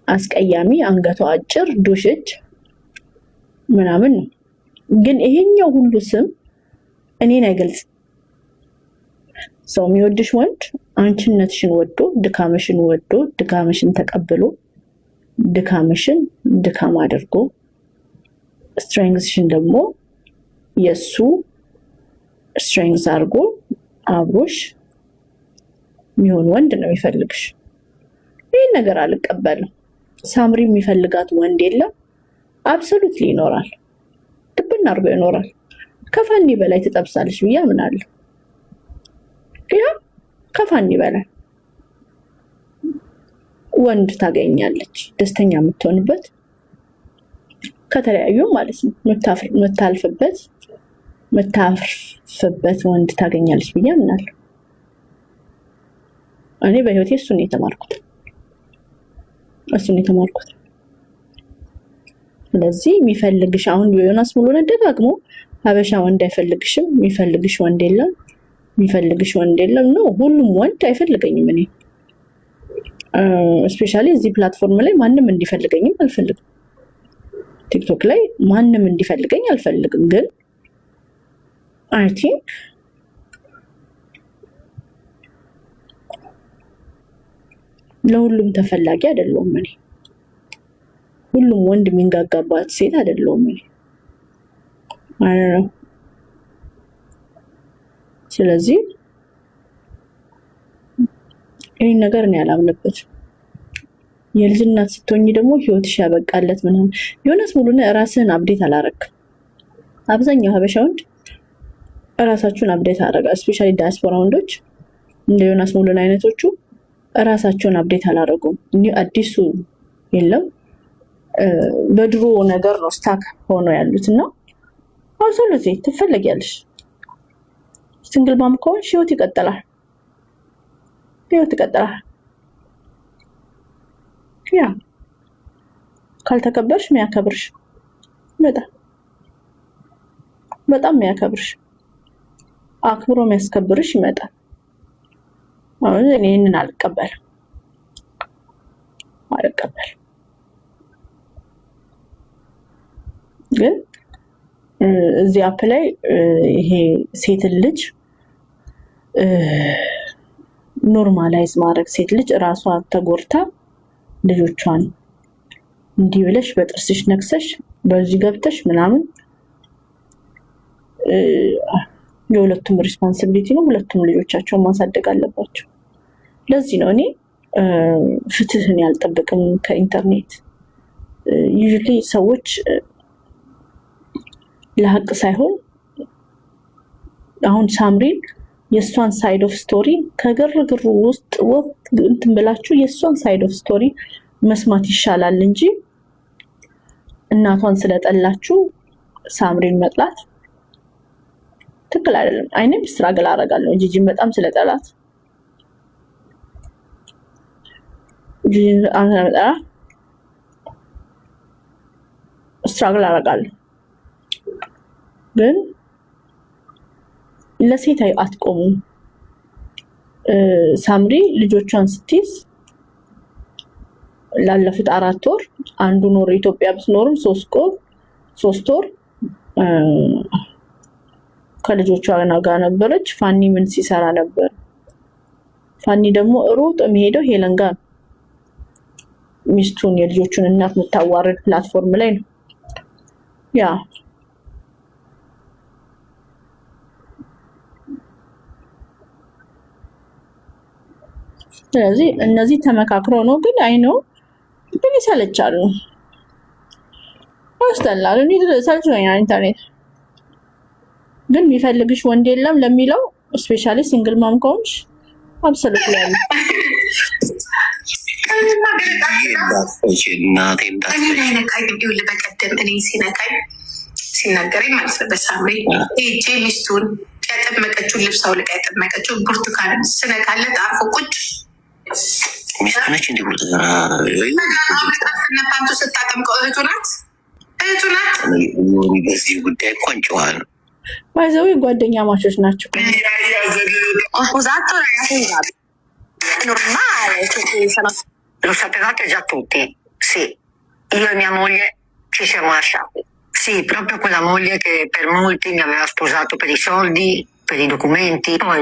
አስቀያሚ፣ አንገቷ አጭር፣ ዱሽች ምናምን ነው። ግን ይሄኛው ሁሉ ስም እኔን አይገልጽም። ሰው የሚወድሽ ወንድ አንቺነትሽን ወዶ ድካምሽን ተቀብሎ ድካምሽን ድካም አድርጎ ስትሬንግዝሽን ደግሞ የሱ ስትሬንግዝ አድርጎ አብሮሽ የሚሆን ወንድ ነው የሚፈልግሽ። ይህን ነገር አልቀበልም። ሳምሪ የሚፈልጋት ወንድ የለም። አብሶሉትሊ ይኖራል፣ ድብና አድርጎ ይኖራል። ከፋኒ በላይ ትጠብሳለች ብዬ አምናለሁ። ያ ከፋኒ በላይ ወንድ ታገኛለች ደስተኛ የምትሆንበት፣ ከተለያዩ ማለት ነው የምታርፍበት ወንድ ታገኛለች ብዬ አምናለሁ። እኔ በህይወቴ እሱን የተማርኩት። ስለዚህ የሚፈልግሽ አሁን ዮናስ ሙሉነህ ደጋግሞ ሀበሻ ወንድ አይፈልግሽም፣ የሚፈልግሽ ወንድ የለም ነው። ሁሉም ወንድ አይፈልገኝም። እኔ ስፔሻሊ እዚህ ፕላትፎርም ላይ ማንም እንዲፈልገኝም አልፈልግም። ቲክቶክ ላይ ማንም እንዲፈልገኝ አልፈልግም። ግን አይ ቲንክ ለሁሉም ተፈላጊ አይደለሁም። እኔ ሁሉም ወንድ የሚንጋጋባት ሴት አይደለሁም። እኔ ስለዚህ ይህን ነገር እኔ አላምንበት። የልጅ እናት ስትሆኚ ደግሞ ህይወትሽ ያበቃለት ምናምን። ዮናስ ሙሉነህ ራስህን አብዴት አላረግም። አብዛኛው ሀበሻ ወንድ ራሳችሁን አብዴት አረጋ። ስፔሻሊ ዳያስፖራ ወንዶች እንደ ዮናስ ሙሉነህ አይነቶቹ ራሳቸውን አብዴት አላረጉም። አዲሱ የለም፣ በድሮ ነገር ነው ስታክ ሆኖ ያሉት እና አብሶሉትሊ ትፈለጊያለሽ። ሲንግል ማም ከሆንሽ ህይወት ይቀጥላል። ያ ካልተከበርሽ የሚያከብርሽ በጣም የሚያከብርሽ አክብሮ የሚያስከብርሽ ይመጣል። አሁን እኔ ይህንን አልቀበልም። ግን እዚህ አፕ ላይ ይሄ ሴትን ልጅ ኖርማላይዝ ማድረግ፣ ሴት ልጅ እራሷ ተጎርታ ልጆቿን እንዲህ ብለሽ በጥርስሽ ነክሰሽ በዚህ ገብተሽ ምናምን የሁለቱም ሪስፖንሲቢሊቲ ነው። ሁለቱም ልጆቻቸውን ማሳደግ አለባቸው። ለዚህ ነው እኔ ፍትህን ያልጠበቅም ከኢንተርኔት ዩዥሊ ሰዎች ለሀቅ ሳይሆን አሁን ሳምሪን የእሷን ሳይድ ኦፍ ስቶሪ ከግርግሩ ውስጥ እንትን ብላችሁ የእሷን ሳይድ ኦፍ ስቶሪ መስማት ይሻላል እንጂ እናቷን ስለጠላችሁ ሳምሪን መጥላት ትክክል አይደለም። አይኔም ስትራግል አደርጋለሁ ጂጂን በጣም ስለጠላት ጂጂን ስትራግል አደርጋለሁ ግን ለሴት አትቆሙም። ሳምሪ ልጆቿን ስትይዝ ላለፉት 4 ወር አንዱ ኖር ኢትዮጵያ ብትኖርም 3 ወር ከልጆቿ ጋር ነበረች። ፋኒ ምን ሲሰራ ነበር? ፋኒ ደግሞ ሮጥ የሚሄደው ሄለን ጋር ሚስቱን የልጆቹን እናት የምታዋርድ ፕላትፎርም ላይ ነው። ያ ስለዚህ እነዚህ ተመካክረው ነው። ግን አይ ነው ግን ይሰለቻሉ፣ ያስጠላሉ። እኔ ሰልችቶኛል ኢንተርኔት። ግን የሚፈልግሽ ወንድ የለም ለሚለው ስፔሻሊ ሲንግል ማም ከሆንሽ አብሶሉት ያለ በቀደም እኔ ሲነገረኝ ማለት ነው በሳምሪ ሄጄ ሚስቱን ያጠመቀችውን ልብስ አውልቃ ያጠመቀችውን ብርቱካንን ስነካለት አርፎ ቁጭ ሚስቱ ነች እንዲህ ብሎ ፓንቱ ስታጠምቀው እህቱ ናት። በዚህ ጉዳይ እኮ አንጨዋል ባይዘው ጓደኛ ማቾች ናቸው። Lo sapevate già tutti? Sì, io e mia moglie ci siamo lasciati. Sì, proprio quella moglie che per molti mi aveva sposato per i soldi, per i documenti. Poi